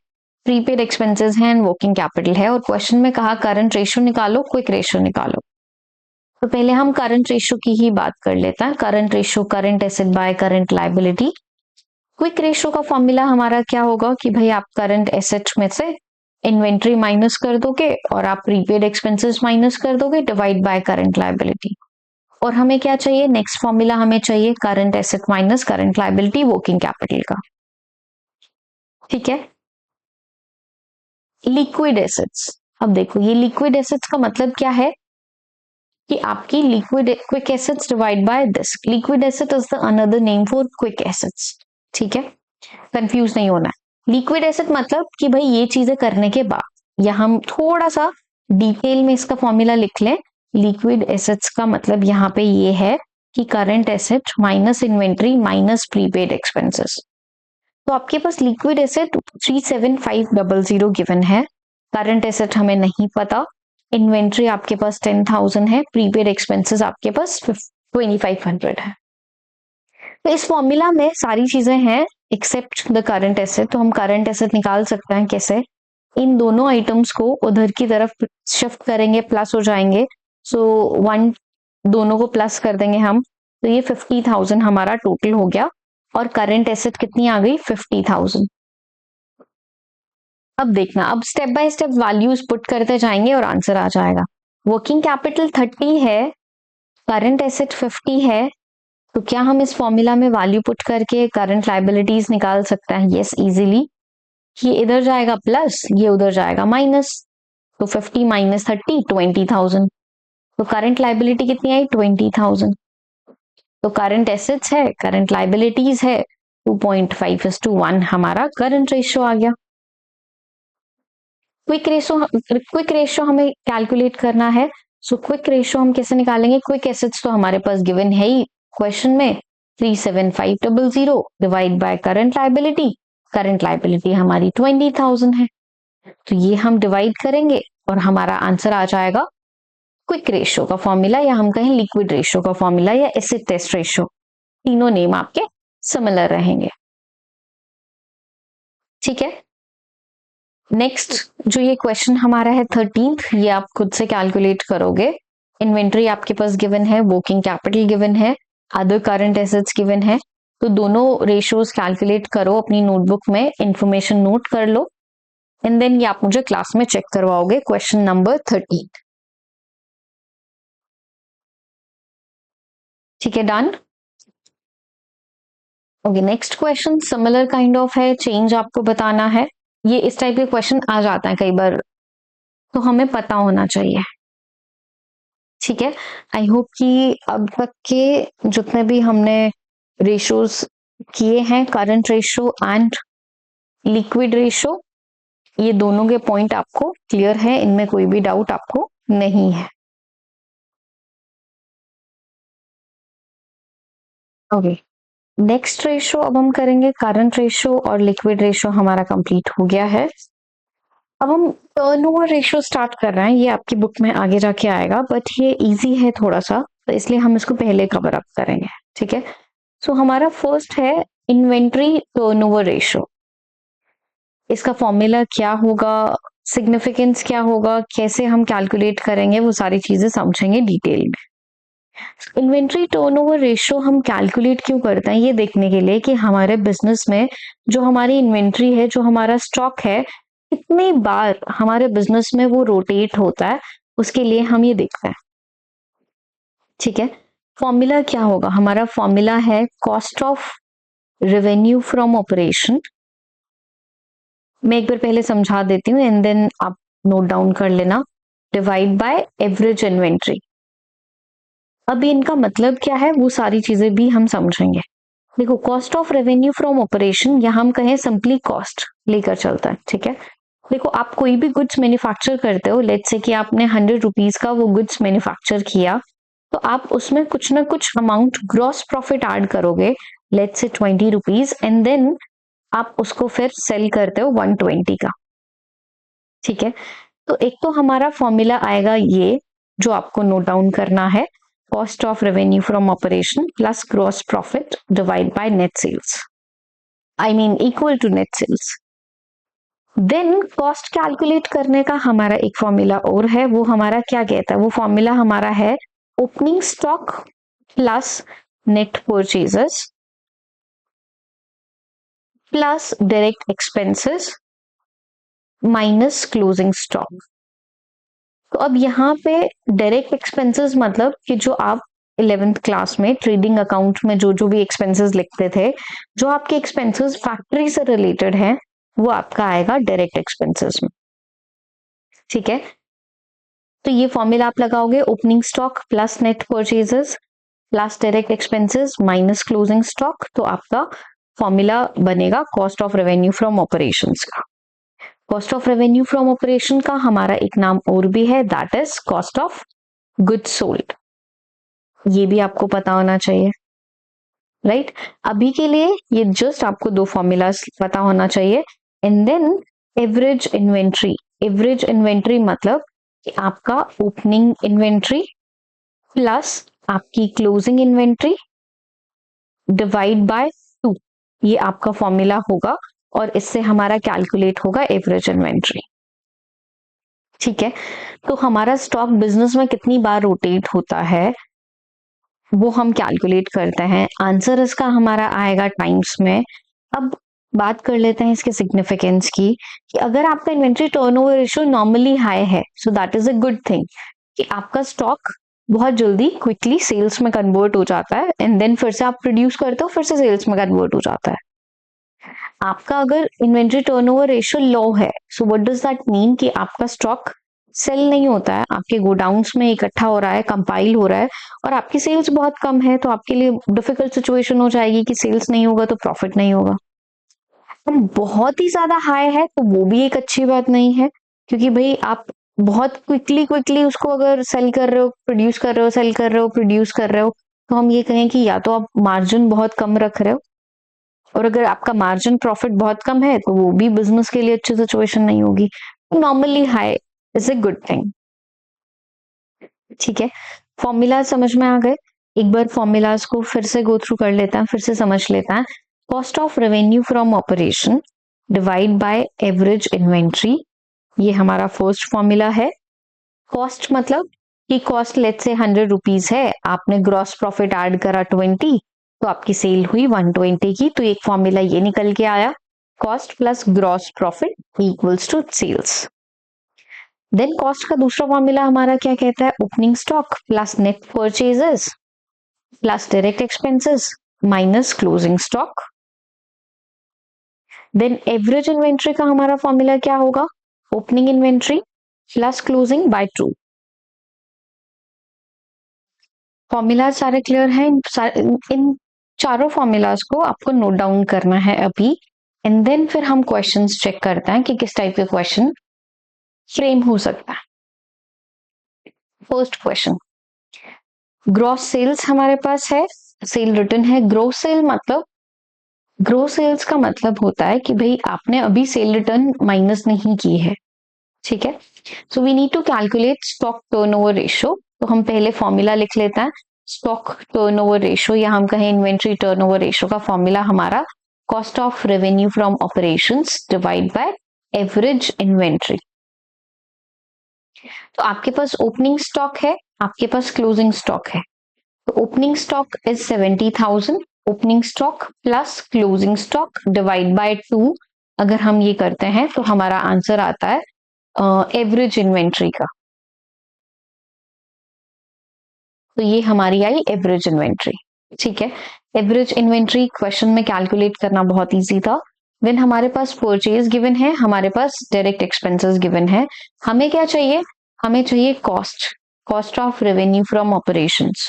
प्रीपेड एक्सपेंसेस हैं एंड वर्किंग कैपिटल है, और क्वेश्चन में कहा करंट रेशियो निकालो, क्विक रेशियो निकालो। तो पहले हम करंट रेशियो की ही बात कर लेते हैं। Current ratio current asset by current liability. Quick ratio का फॉर्मूला हमारा क्या होगा कि भाई आप करंट एसेट में से इन्वेंट्री माइनस कर दोगे और आप प्रीपेड एक्सपेंसेस माइनस कर दोगे, डिवाइड बाय करंट लाइबिलिटी। और हमें क्या चाहिए? नेक्स्ट फॉर्मूला हमें चाहिए current asset minus current liability working capital का। ठीक है, लिक्विड एसेट्स। अब देखो ये लिक्विड एसेट्स का मतलब क्या है कि आपकी liquid quick assets divide by this. Liquid asset is the another name for quick assets. ठीक है, कंफ्यूज नहीं होना है। लिक्विड एसेट मतलब कि भाई ये चीजें करने के बाद, या हम थोड़ा सा डिटेल में इसका फॉर्मूला लिख लें। लिक्विड एसेट्स का मतलब यहाँ पे ये है कि current asset minus inventory minus prepaid expenses. तो आपके पास लिक्विड एसेट 37500 गिवन है, करंट एसेट हमें नहीं पता, इन्वेंट्री आपके पास 10,000 है, प्रीपेड एक्सपेंसेस आपके पास 2500 है। तो इस फॉर्मूला में सारी चीजें हैं एक्सेप्ट द करंट एसेट। तो हम करंट एसेट निकाल सकते हैं कैसे? इन दोनों आइटम्स को उधर की तरफ शिफ्ट करेंगे, प्लस हो जाएंगे। सो 1 दोनों को प्लस कर देंगे हम, तो ये 50,000 हमारा टोटल हो गया। और करंट एसेट कितनी आ गई? 50,000। अब देखना, अब step by step values put करते जाएंगे और आंसर आ जाएगा। वर्किंग कैपिटल 30 है, करंट एसेट 50 है, तो क्या हम इस फॉर्मूला में वैल्यू पुट करके करंट लाइबिलिटीज निकाल सकते हैं? Yes, easily. ये इधर जाएगा प्लस, ये उधर जाएगा माइनस, तो 50 माइनस 30 20,000। तो करंट लाइबिलिटी कितनी आई? 20,000। तो करंट एसेट्स है, करंट लाइबिलिटीज है, 2.5:1 हमारा करंट रेशियो आ गया। क्विक रेशियो हमें कैलकुलेट करना है। सो क्विक रेशियो हम कैसे निकालेंगे? क्विक एसेट्स तो हमारे पास गिवन है ही क्वेश्चन में, 37500 divide by current liability. Current liability हमारी 20,000 है, तो ये हम डिवाइड करेंगे और हमारा आंसर आ जाएगा क्विक रेशियो का फॉर्मूला, या हम कहें लिक्विड रेशियो का फॉर्मूला, या एसिड टेस्ट रेशियो। तीनों नेम आपके सिमिलर रहेंगे। ठीक है, नेक्स्ट जो ये क्वेश्चन हमारा है 13th, ये आप खुद से कैलकुलेट करोगे। इन्वेंट्री आपके पास गिवन है, वर्किंग कैपिटल गिवन है, अदर करंट एसेट्स गिवन है, तो दोनों रेशियोज कैलकुलेट करो अपनी नोटबुक में, इंफॉर्मेशन नोट कर लो एंड देन ये आप मुझे क्लास में चेक करवाओगे क्वेश्चन नंबर 13। ठीक है, done. Okay, next question similar kind of है, चेंज आपको बताना है। ये इस टाइप के क्वेश्चन आ जाता है कई बार, तो हमें पता होना चाहिए। ठीक है, आई होप कि अब तक के जितने भी हमने रेशियोज किए हैं, current ratio and liquid ratio, ये दोनों के पॉइंट आपको क्लियर है, इनमें कोई भी डाउट आपको नहीं है। ओके, नेक्स्ट रेशियो अब हम करेंगे करंट रेशियो और लिक्विड रेशियो हमारा कंप्लीट हो गया है। अब हम टर्नओवर रेशियो स्टार्ट कर रहे हैं, ये आपकी बुक में आगे जाके आएगा, बट ये इजी है थोड़ा सा, तो इसलिए हम इसको पहले कवर अप करेंगे। ठीक है, सो हमारा फर्स्ट है इन्वेंट्री टर्नओवर रेशियो। इसका फॉर्मूला क्या होगा, सिग्निफिकेंस क्या होगा, कैसे हम कैलकुलेट करेंगे, वो सारी चीजें समझेंगे डिटेल में। इन्वेंट्री टर्नओवर रेशियो हम कैलकुलेट क्यों करते हैं, ये देखने के लिए कि हमारे बिजनेस में जो हमारी इन्वेंट्री है, जो हमारा स्टॉक है, कितनी बार हमारे बिजनेस में वो रोटेट होता है, उसके लिए हम ये देखते हैं। ठीक है, फॉर्मूला क्या होगा, हमारा फॉर्मूला है cost of revenue from operation. मैं एक बार पहले समझा देती हूँ एंड देन आप नोट डाउन कर लेना, डिवाइड बाय एवरेज इन्वेंट्री। अब इनका मतलब क्या है वो सारी चीजें भी हम समझेंगे। देखो, cost of revenue from operation, या हम कहें सिंपली कॉस्ट लेकर चलता है। ठीक है, देखो आप कोई भी गुड्स मैन्युफैक्चर करते हो, लेट्स से कि आपने 100 रुपीज का वो गुड्स मैन्युफैक्चर किया, तो आप उसमें कुछ ना कुछ अमाउंट ग्रॉस प्रॉफिट ऐड करोगे, let's say 20 rupees, and then आप उसको फिर सेल करते हो 120 का। ठीक है, तो एक तो हमारा फॉर्मूला आएगा ये, जो आपको नोट डाउन करना है, cost of revenue from operation plus gross profit divide by net sales, I mean equal to net sales. Then cost calculate करने का हमारा एक फॉर्मूला और है, वो हमारा क्या कहता है, वो फॉर्मूला हमारा है opening stock plus net purchases plus direct expenses minus closing stock. तो अब यहाँ पे डायरेक्ट एक्सपेंसेस मतलब कि जो आप 11th क्लास में ट्रेडिंग अकाउंट में जो जो भी एक्सपेंसेस लिखते थे, जो आपके एक्सपेंसेस फैक्ट्री से रिलेटेड है, वो आपका आएगा डायरेक्ट एक्सपेंसेस में। ठीक है, तो ये फॉर्मूला आप लगाओगे, opening stock plus net purchases plus direct expenses minus closing stock, तो आपका फॉर्मूला बनेगा cost of revenue from operations का। Cost of revenue from operation का हमारा एक नाम और भी है, that is cost of goods sold. ये भी आपको पता होना चाहिए, राइट? अभी के लिए ये जस्ट आपको दो फॉर्मूलाज पता होना चाहिए। And then average inventory, average inventory मतलब कि आपका ओपनिंग इन्वेंट्री प्लस आपकी क्लोजिंग इन्वेंट्री डिवाइड बाय 2, ये आपका फॉर्मूला होगा और इससे हमारा कैलकुलेट होगा एवरेज इन्वेंट्री। ठीक है, तो हमारा स्टॉक बिजनेस में कितनी बार रोटेट होता है वो हम कैलकुलेट करते हैं, आंसर इसका हमारा आएगा टाइम्स में। अब बात कर लेते हैं इसके सिग्निफिकेंस की, कि अगर आपका inventory turnover ratio normally high है, so that is a good thing, कि आपका स्टॉक बहुत जल्दी क्विकली सेल्स में कन्वर्ट हो जाता है एंड देन फिर से आप प्रोड्यूस करते हो, फिर से सेल्स में कन्वर्ट हो जाता है। आपका अगर इन्वेंट्री टर्नओवर रेशियो लो है, so what does that mean, कि आपका स्टॉक सेल नहीं होता है, आपके गोडाउन्स में इकट्ठा हो रहा है, कंपाइल हो रहा है, और आपकी सेल्स बहुत कम है, तो आपके लिए डिफिकल्ट सिचुएशन हो जाएगी कि सेल्स नहीं होगा तो प्रॉफिट नहीं होगा। बहुत ही ज्यादा हाई है तो वो भी एक अच्छी बात नहीं है, क्योंकि भाई आप बहुत क्विकली क्विकली उसको अगर सेल कर रहे हो, प्रोड्यूस कर रहे हो, सेल कर रहे हो, प्रोड्यूस कर रहे हो, तो हम ये कहें कि या तो आप मार्जिन बहुत कम रख रहे हो, और अगर आपका मार्जिन प्रॉफिट बहुत कम है तो वो भी बिजनेस के लिए अच्छी सिचुएशन नहीं होगी। Normally high is a good thing. ठीक है, फॉर्मूला समझ में आ गए? एक बार फॉर्मूलाज को फिर से गो थ्रू कर लेता है, फिर से समझ लेता है। Cost of revenue from operation divide by average inventory, ये हमारा फर्स्ट फॉर्मूला है। कॉस्ट मतलब कि कॉस्ट लेट से 100 रुपीज है, आपने ग्रॉस प्रॉफिट ऐड करा 20, तो आपकी सेल हुई 120 की। तो एक फॉर्मूला ये निकल के आया, cost plus gross profit equals to sales. Then cost का दूसरा फॉर्मूला हमारा क्या कहता है, opening stock plus net purchases plus direct expenses minus closing stock. Then average inventory का हमारा फॉर्मूला क्या होगा, opening inventory plus closing by 2। Formula सारे क्लियर हैं? इन चारों फॉर्मूलाज को आपको नोट डाउन करना है अभी, एंड देन फिर हम क्वेश्चंस चेक करते हैं कि किस टाइप के क्वेश्चन फ्रेम हो सकता है। फर्स्ट क्वेश्चन, ग्रॉस सेल्स हमारे पास है, सेल रिटर्न है। ग्रॉस सेल मतलब, ग्रॉस सेल्स का मतलब होता है कि भाई आपने अभी सेल रिटर्न माइनस नहीं की है, ठीक है। So we need to calculate stock turnover ratio. तो हम पहले फॉर्मूला लिख लेते हैं, स्टॉक टर्नओवर रेशियो या हम कहें इन्वेंट्री टर्नओवर रेशियो का फॉर्मूला हमारा cost of revenue from operations divide by average inventory. तो आपके पास ओपनिंग स्टॉक है, आपके पास क्लोजिंग स्टॉक है। तो opening stock is 70,000, opening stock plus closing stock divide by 2 अगर हम ये करते हैं तो हमारा आंसर आता है एवरेज इन्वेंट्री का। तो ये हमारी आई एवरेज इन्वेंट्री, ठीक है। एवरेज इन्वेंट्री क्वेश्चन में कैलकुलेट करना बहुत इजी था। देन हमारे पास परचेज गिवन है, हमारे पास डायरेक्ट एक्सपेंसेस गिवन है। हमें क्या चाहिए, हमें चाहिए cost, cost of revenue from operations.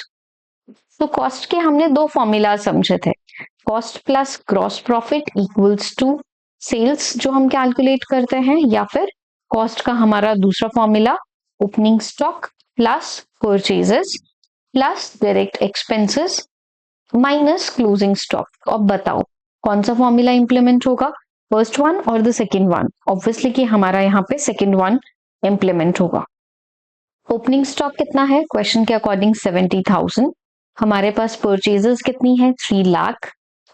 तो कॉस्ट के हमने दो फॉर्मूला समझे थे, cost plus gross profit equals to sales जो हम कैलकुलेट करते हैं, या फिर कॉस्ट का हमारा दूसरा formula opening stock plus purchases plus direct expenses minus closing stock. तो अब बताओ कौन सा फॉर्मूला इंप्लीमेंट होगा, फर्स्ट वन और द सेकेंड वन? ऑब्वियसली कि हमारा यहाँ पे सेकेंड वन इंप्लीमेंट होगा। ओपनिंग स्टॉक कितना है, क्वेश्चन के अकॉर्डिंग 70,000। हमारे पास परचेजेस कितनी है, 3 लाख।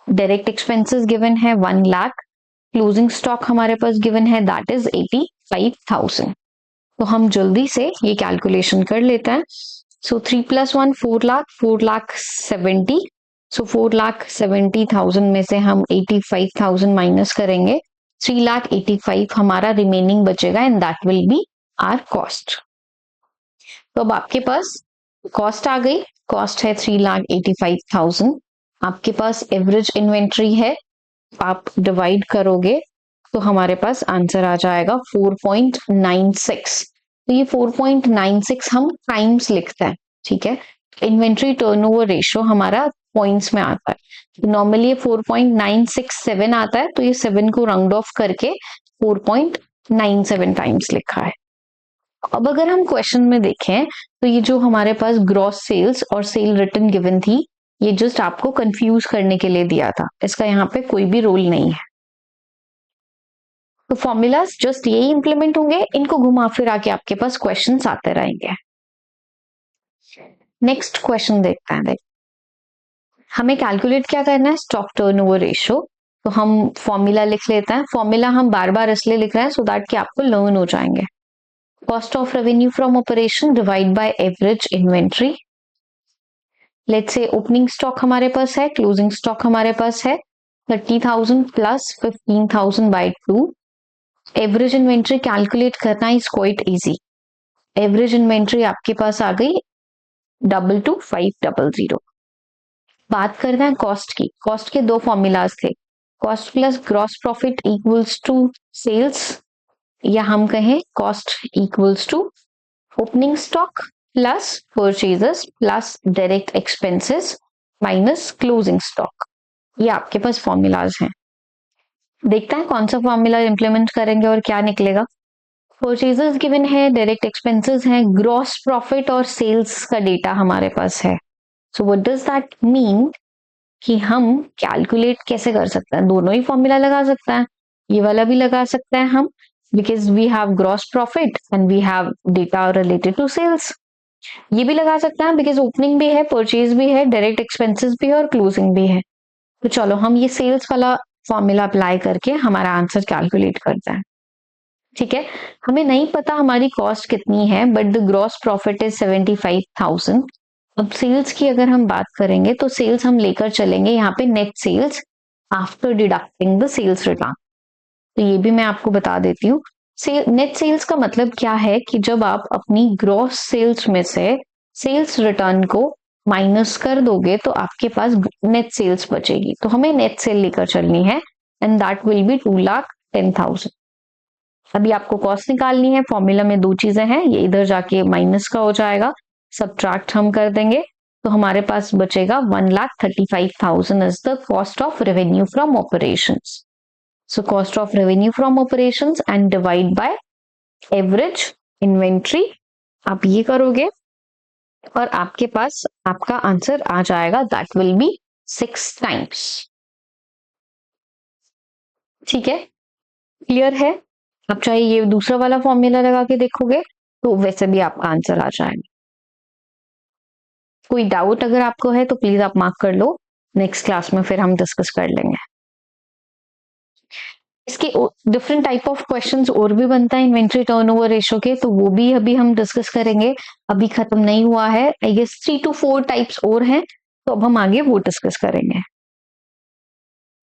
डायरेक्ट एक्सपेंसेस गिवन है 1 लाख। क्लोजिंग स्टॉक हमारे पास गिवन है दैट इज 85,000। तो हम जल्दी से ये कैलकुलेशन कर लेते हैं। सो 3 + 1 4 लाख, 4 लाख 70। सो 4 लाख 70,000 में से हम 85,000 माइनस करेंगे, 3 लाख 85 हमारा रिमेनिंग बचेगा and that will be our cost. तो अब आपके पास कॉस्ट आ गई, कॉस्ट है 3,85,000। आपके पास एवरेज इन्वेंट्री है, आप डिवाइड करोगे तो हमारे पास आंसर आ जाएगा 4.96। तो ये 4.96 हम टाइम्स लिखते हैं, ठीक है। इन्वेंट्री टर्नओवर रेशियो हमारा पॉइंट्स में आता है, नॉर्मली ये 4.967 आता है, तो ये 7 को राउंड ऑफ करके 4.97 टाइम्स लिखा है। अब अगर हम क्वेश्चन में देखें तो ये जो हमारे पास ग्रॉस सेल्स और सेल रिटर्न गिवन थी, ये जस्ट आपको कंफ्यूज करने के लिए दिया था, इसका यहाँ पे कोई भी रोल नहीं है। तो फॉर्मूलाज जस्ट यही इंप्लीमेंट होंगे, इनको घुमा फिरा के आपके पास क्वेश्चंस आते रहेंगे। नेक्स्ट क्वेश्चन देखते हैं। हमें कैलकुलेट क्या करना है, स्टॉक टर्नओवर रेशियो। तो हम फॉर्मूला लिख लेते हैं, फॉर्मूला हम बार बार इसलिए लिख रहे हैं सो दैट कि आपको लर्न हो जाएंगे। Cost of revenue from operation divide by average inventory. Let's say opening stock हमारे पास है, क्लोजिंग स्टॉक हमारे पास है 30,000 plus 15,000 by 2। Average inventory calculate करना is quite easy. Average inventory आपके पास आ गई 22,500। बात करना है कॉस्ट की, कॉस्ट के दो फॉर्मूलाज थे, cost plus gross profit equals to sales, या हम कहें cost equals to opening stock plus purchases plus direct expenses minus closing stock. ये आपके पास फॉर्मूलाज हैं। देखते हैं कौन सा फॉर्मूला इंप्लीमेंट करेंगे और क्या निकलेगा। परचेजेस गिवन है, डायरेक्ट एक्सपेंसेस हैं, ग्रॉस प्रॉफिट और सेल्स का डेटा हमारे पास है। So what does that mean कि हम कैलकुलेट कैसे कर सकते हैं, दोनों ही फॉर्मूला लगा सकते हैं, ये वाला भी लगा सकते हैं हम, because we have gross profit and we have data related to sales. ये भी लगा सकते हैं बिकॉज ओपनिंग भी है, परचेज भी है, डायरेक्ट एक्सपेंसेस भी है और क्लोजिंग भी है। तो चलो हम ये सेल्स वाला फॉर्मूला अप्लाई करके हमारा आंसर कैलकुलेट करते हैं। ठीक है, हमें नहीं पता हमारी कॉस्ट कितनी है, but the gross profit is 75,000। अब सेल्स की अगर हम बात करेंगे तो सेल्स हम लेकर चलेंगे यहाँ पे net sales after deducting the sales return. तो ये भी मैं आपको बता देती हूँ। नेट सेल्स का मतलब क्या है कि जब आप अपनी ग्रॉस सेल्स में से सेल्स रिटर्न को माइनस कर दोगे तो आपके पास नेट सेल्स बचेगी। तो हमें नेट सेल लेकर चलनी है एंड दैट विल बी 2,10,000। अभी आपको कॉस्ट निकालनी है, फॉर्मूला में दो चीजें हैं, ये इधर जाके माइनस का हो जाएगा, सब्ट्रैक्ट हम कर देंगे तो हमारे पास बचेगा 1,35,000 is the cost of revenue from operations. So cost of revenue from operations and divide by average inventory। आप ये करोगे और आपके पास आपका आंसर आ जाएगा, that will be 6 times। ठीक है, क्लियर है? आप चाहे ये दूसरा वाला फॉर्मूला लगा के देखोगे तो वैसे भी आपका आंसर आ जाएगा। कोई डाउट अगर आपको है तो प्लीज आप मार्क कर लो, नेक्स्ट क्लास में फिर हम डिस्कस कर लेंगे। इसके डिफरेंट टाइप ऑफ क्वेश्चंस और भी बनता है इन्वेंट्री टर्नओवर रेशो के, तो वो भी अभी हम डिस्कस करेंगे, अभी खत्म नहीं हुआ है। आई गेस 3 to 4 टाइप्स और हैं, तो अब हम आगे वो डिस्कस करेंगे।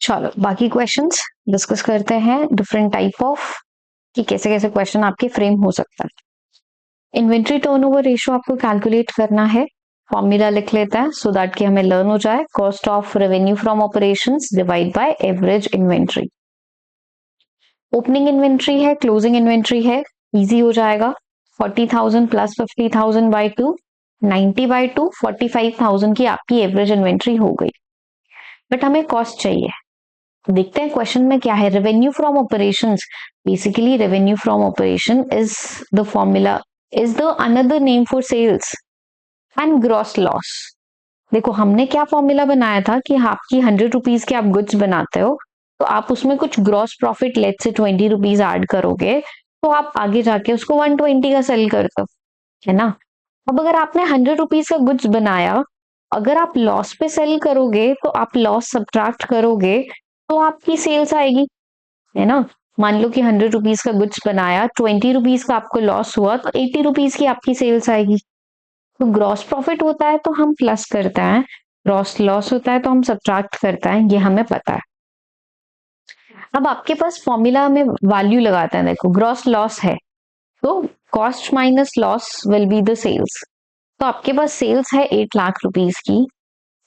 चलो बाकी क्वेश्चंस डिस्कस करते हैं, डिफरेंट टाइप ऑफ कि कैसे कैसे क्वेश्चन आपके फ्रेम हो सकता है। इन्वेंट्री टर्नओवर रेशो आपको कैलकुलेट करना है, फॉर्मूला लिख लेते हैं सो दैट कि हमें लर्न हो जाए। Cost of revenue from operations divide by average inventory. Opening inventory है, क्लोजिंग इन्वेंट्री है, इजी हो जाएगा। 40,000 प्लस 50,000 बाई 2, 90 बाई 2, 45,000 की आपकी एवरेज इन्वेंट्री हो गई। बट हमें कॉस्ट चाहिए, देखते हैं क्वेश्चन में क्या है। Revenue from operations, basically revenue from operation is the formula, is the another name for sales and gross loss. देखो हमने क्या फॉर्मूला बनाया था कि आपकी 100 रुपीज के आप गुड्स बनाते हो तो आप उसमें कुछ ग्रॉस प्रॉफिट लेट से 20 रुपीज ऐड करोगे तो आप आगे जाके उसको 120 का सेल करते हो, है ना। अब अगर आपने 100 रुपीज का गुड्स बनाया, अगर आप लॉस पे सेल करोगे तो आप लॉस सब्ट्रैक्ट करोगे तो आपकी सेल्स आएगी, है ना। मान लो कि 100 रुपीज का गुड्स बनाया, 20 रुपीज का आपको लॉस हुआ तो 80 रुपीज की आपकी सेल्स आएगी। तो ग्रॉस प्रॉफिट होता है तो हम प्लस करते हैं, ग्रॉस लॉस होता है तो हम सब्ट्रैक्ट करते हैं, ये हमें पता है। अब आपके पास फॉर्मूला में वैल्यू लगाते हैं, देखो ग्रॉस लॉस है तो cost minus loss will be the sales. तो आपके पास सेल्स है 8 लाख रुपीस की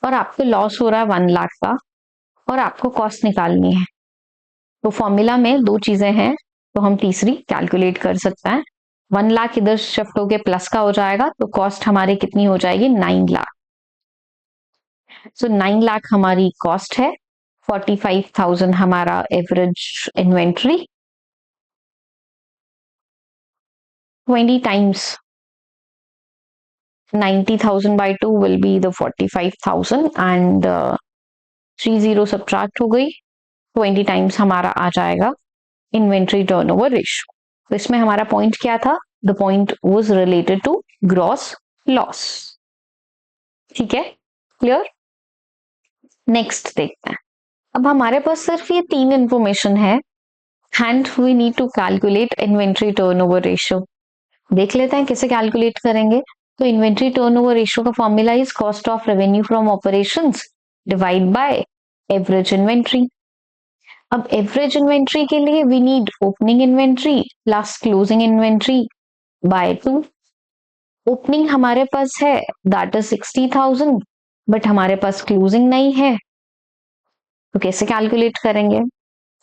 और आपको लॉस हो रहा है 1 लाख का और आपको कॉस्ट निकालनी है। तो फॉर्मूला में दो चीजें हैं तो हम तीसरी कैलकुलेट कर सकते हैं। 1 लाख इधर शिफ्ट होके प्लस का हो जाएगा तो कॉस्ट हमारी कितनी हो जाएगी, 9 लाख। सो 9 लाख हमारी कॉस्ट है, 45,000 हमारा average inventory, 20 times 90,000 by 2 will be the 45,000 and 30 subtract हो गई, 20 times हमारा आ जाएगा इन्वेंट्री टर्नओवर रेशियो। तो इसमें हमारा पॉइंट क्या था, the point was related to gross loss. ठीक है, क्लियर। नेक्स्ट देखते हैं। अब हमारे पास सिर्फ ये 3 इंफॉर्मेशन है and we need to calculate inventory turnover ratio. देख लेते हैं कैसे कैलकुलेट करेंगे। तो इन्वेंट्री टर्नओवर रेशियो का formula is cost of revenue from operations divide by average inventory. अब एवरेज इन्वेंट्री के लिए we need opening inventory plus closing inventory by 2। Opening हमारे पास है दैट इज 60,000 बट हमारे पास क्लोजिंग नहीं है, तो कैसे कैलकुलेट करेंगे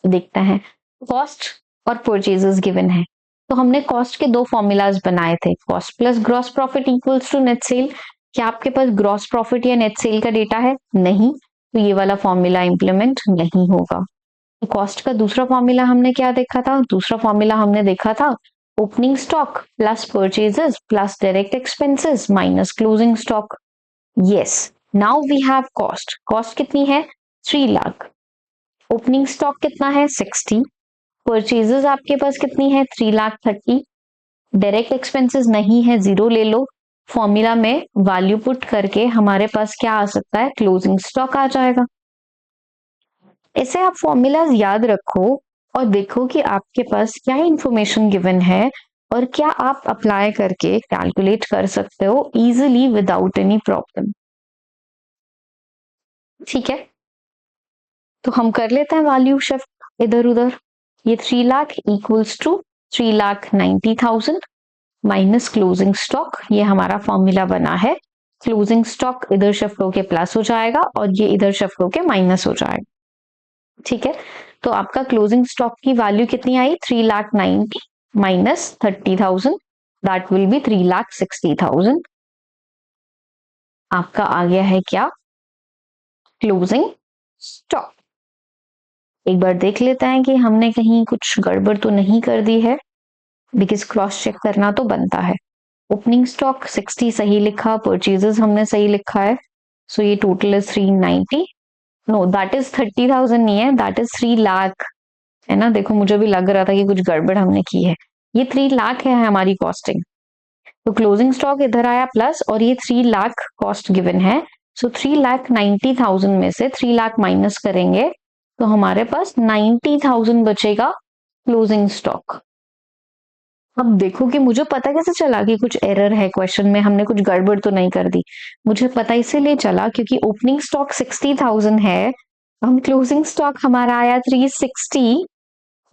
देखते हैं। कॉस्ट और परचेजेस गिवन है तो हमने कॉस्ट के दो फॉर्मूलाज बनाए थे, cost plus gross profit equals to net sale. क्या आपके पास ग्रॉस प्रॉफिट या नेट सेल का डेटा है, नहीं, तो ये वाला फॉर्मूला इंप्लीमेंट नहीं होगा। तो कॉस्ट का दूसरा फॉर्मूला हमने क्या देखा था, दूसरा फॉर्मूला हमने देखा था opening stock plus purchases plus direct expenses minus closing stock. Yes, now we have cost, cost कितनी है 3 लाख, ओपनिंग स्टॉक कितना है 60, परचेजेस आपके पास कितनी है 3,30,000, डायरेक्ट एक्सपेंसेस नहीं है 0 ले लो, फॉर्मूला में वैल्यू पुट करके हमारे पास क्या आ सकता है, क्लोजिंग स्टॉक आ जाएगा। ऐसे आप फॉर्मूलाज याद रखो और देखो कि आपके पास क्या इंफॉर्मेशन गिवन है और क्या आप अप्लाई करके कैलकुलेट कर सकते हो इजीली विदाउट एनी प्रॉब्लम। ठीक है, तो हम कर लेते हैं वैल्यू शिफ्ट इधर उधर। ये 3 lakh equals to 3,90,000 minus closing stock, ये हमारा फॉर्मूला बना है। क्लोजिंग स्टॉक इधर शिफ्ट होके प्लस हो जाएगा और ये इधर शिफ्ट होके माइनस हो जाएगा। ठीक है, तो आपका क्लोजिंग स्टॉक की वैल्यू कितनी आई? 3,90,000 माइनस 30,000, दैट विल बी 3,60,000। आपका आ गया है क्या? Closing stock. एक बार देख लेते हैं कि हमने कहीं कुछ गड़बड़ तो नहीं कर दी है, बिकॉज क्रॉस चेक करना तो बनता है। ओपनिंग स्टॉक 60 सही लिखा, परचेजेस हमने सही लिखा है, सो ये total is 390। No, that is 30,000 नहीं है, दैट इज 3 लाख है ना। देखो मुझे भी लग रहा था कि कुछ गड़बड़ हमने की है। ये 3 लाख है हमारी कॉस्टिंग, तो क्लोजिंग स्टॉक इधर आया प्लस और ये 3 लाख कॉस्ट गिवन है। सो 3,90,000 में से 3 लाख माइनस करेंगे तो हमारे पास 90,000 बचेगा क्लोजिंग स्टॉक। अब देखो कि मुझे पता कैसे चला कि कुछ एरर है क्वेश्चन में, हमने कुछ गड़बड़ तो नहीं कर दी। मुझे पता इसीलिए चला क्योंकि ओपनिंग स्टॉक 60,000 है, हम क्लोजिंग स्टॉक हमारा आया 360,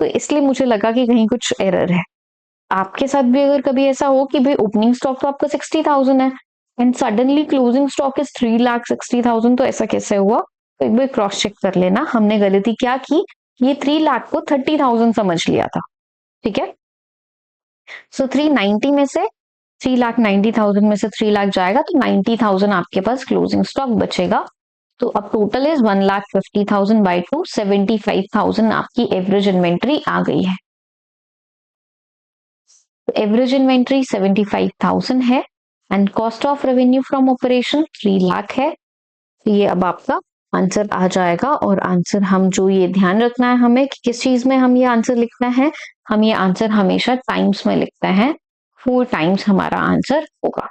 तो इसलिए मुझे लगा कि कहीं कुछ एरर है। आपके साथ भी अगर कभी ऐसा हो कि भाई ओपनिंग स्टॉक तो आपका 60,000 है and suddenly closing stock is 3,60,000, तो ऐसा कैसे हुआ? तो एक बार क्रॉस चेक कर लेना हमने गलती क्या की। ये 3 लाख को 30,000 समझ लिया था। ठीक है, सो 390 में से 3,90,000 में से 3 लाख जाएगा तो 90,000 आपके पास क्लोजिंग स्टॉक बचेगा। तो अब टोटल इज 1,50,000 बाई 2, 75,000 आपकी एवरेज इन्वेंट्री आ गई है। एवरेज इन्वेंट्री 75,000 है and cost of revenue from operation 3 lakh है। तो ये अब आपका आंसर आ जाएगा। और आंसर हम जो ये ध्यान रखना है हमें कि किस चीज में हम ये आंसर लिखना है, हम ये आंसर हमेशा टाइम्स में लिखते हैं, 4 टाइम्स हमारा आंसर होगा।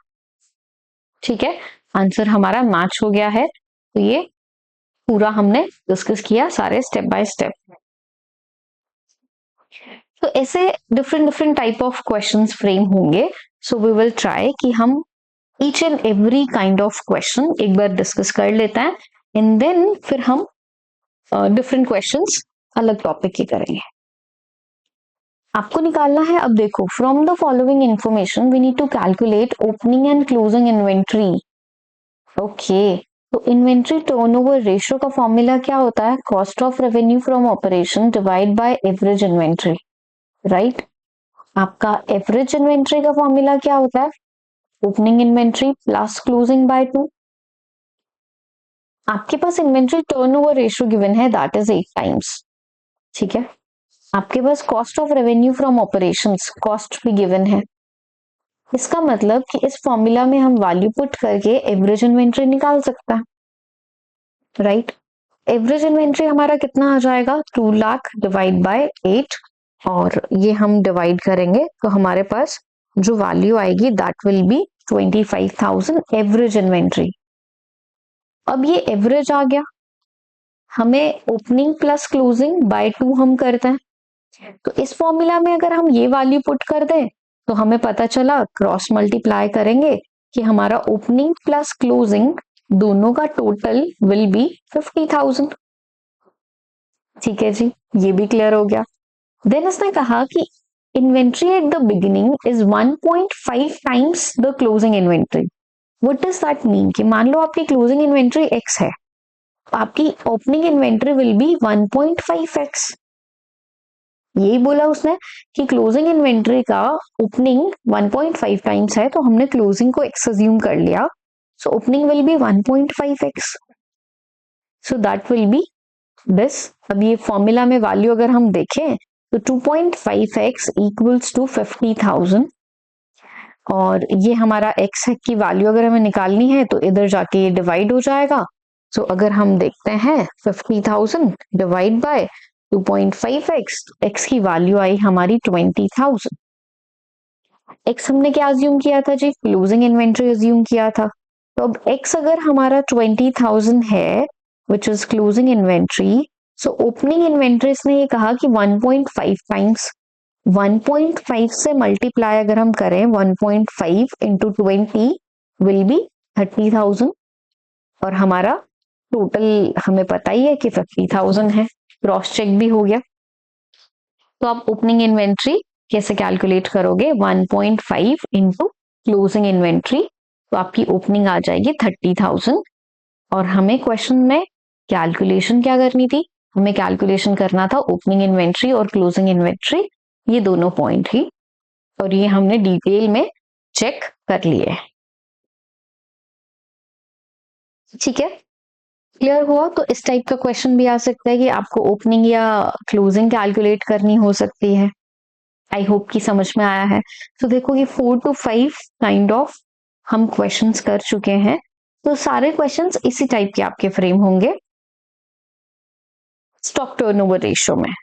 ठीक है, आंसर हमारा मैच हो गया है। तो ये पूरा हमने डिस्कस किया सारे स्टेप बाय स्टेप। तो ऐसे different different type of questions frame होंगे। सो वी विल ट्राई कि हम each and every kind of question एक बार डिस्कस कर लेते हैं एंड देन फिर हम डिफरेंट क्वेश्चंस अलग टॉपिक के करेंगे। आपको निकालना है, अब देखो, from the following information we need to calculate opening and closing inventory. Okay, तो इन्वेंट्री टर्नओवर रेशियो का फॉर्मूला क्या होता है? Cost of revenue from operation divide by average inventory, right. आपका एवरेज इन्वेंट्री का फॉर्मूला क्या होता है? Opening inventory plus closing by 2। आपके पास इन्वेंट्री टर्नओवर रेशियो गिवन है, दैट इज 8 टाइम्स। ठीक है, आपके पास cost of revenue from operations cost भी गिवन है। इसका मतलब कि इस फॉर्मूला में हम वैल्यू पुट करके एवरेज इन्वेंट्री निकाल सकते हैं, राइट। एवरेज इन्वेंट्री हमारा कितना आ जाएगा? 2 लाख डिवाइड बाय 8, और ये हम डिवाइड करेंगे तो हमारे पास जो वैल्यू आएगी that will B 25,000 average inventory. अब ये एवरेज आ गया, हमें ओपनिंग प्लस क्लोजिंग बाय 2 हम करते हैं, तो इस फॉर्मूला में अगर हम ये वैल्यू पुट कर दें तो हमें पता चला, क्रॉस मल्टीप्लाई करेंगे कि हमारा ओपनिंग प्लस क्लोजिंग दोनों का टोटल विल बी 50,000। ठीक है जी, ये भी क्लियर हो गया। देन इसने कहा कि inventory at the beginning is 1.5 times the closing inventory. What does that mean? कि मान लो आपकी क्लोजिंग इन्वेंट्री x है, आपकी opening inventory will be 1.5x। यही बोला उसने कि क्लोजिंग इन्वेंट्री का ओपनिंग 1.5 टाइम्स है, तो हमने क्लोजिंग को x अज्यूम कर लिया, so opening will be 1.5x, so that will B this. अब ये फॉर्मूला में वैल्यू अगर हम देखें तो 2.5x इक्वल्स टू 50,000, और ये हमारा x की वैल्यू अगर हमें निकालनी है तो इधर जाके ये डिवाइड हो जाएगा। सो अगर हम देखते हैं 50,000 डिवाइड बाय 2.5x, x की वैल्यू आई हमारी 20,000। x हमने क्या अज्यूम किया था जी? क्लोजिंग इन्वेंट्री अज्यूम किया था। तो अब x अगर हमारा 20,000 है which is closing inventory, so opening inventories ने ये कहा कि 1.5 टाइम्स 1.5 से मल्टीप्लाई अगर हम करें 1.5 इंटू 20 विल बी 30,000 और हमारा टोटल हमें पता ही है कि 50,000 है, क्रॉस चेक भी हो गया। तो आप ओपनिंग इन्वेंट्री कैसे कैलकुलेट करोगे? 1.5 इंटू क्लोजिंग इन्वेंट्री, तो आपकी ओपनिंग आ जाएगी 30,000 और हमें क्वेश्चन में कैलकुलेशन क्या करनी थी? हमें कैलकुलेशन करना था ओपनिंग इन्वेंट्री और क्लोजिंग इन्वेंट्री, ये दोनों पॉइंट ही, और ये हमने डिटेल में चेक कर लिए। ठीक है, क्लियर हुआ? तो इस टाइप का क्वेश्चन भी आ सकता है कि आपको ओपनिंग या क्लोजिंग कैलकुलेट करनी हो सकती है। आई होप कि समझ में आया है। तो देखो ये 4 to 5 काइंड ऑफ हम क्वेश्चंस कर चुके हैं। तो सारे क्वेश्चंस इसी टाइप के आपके फ्रेम होंगे स्टॉक टर्नओवर रेशियो में।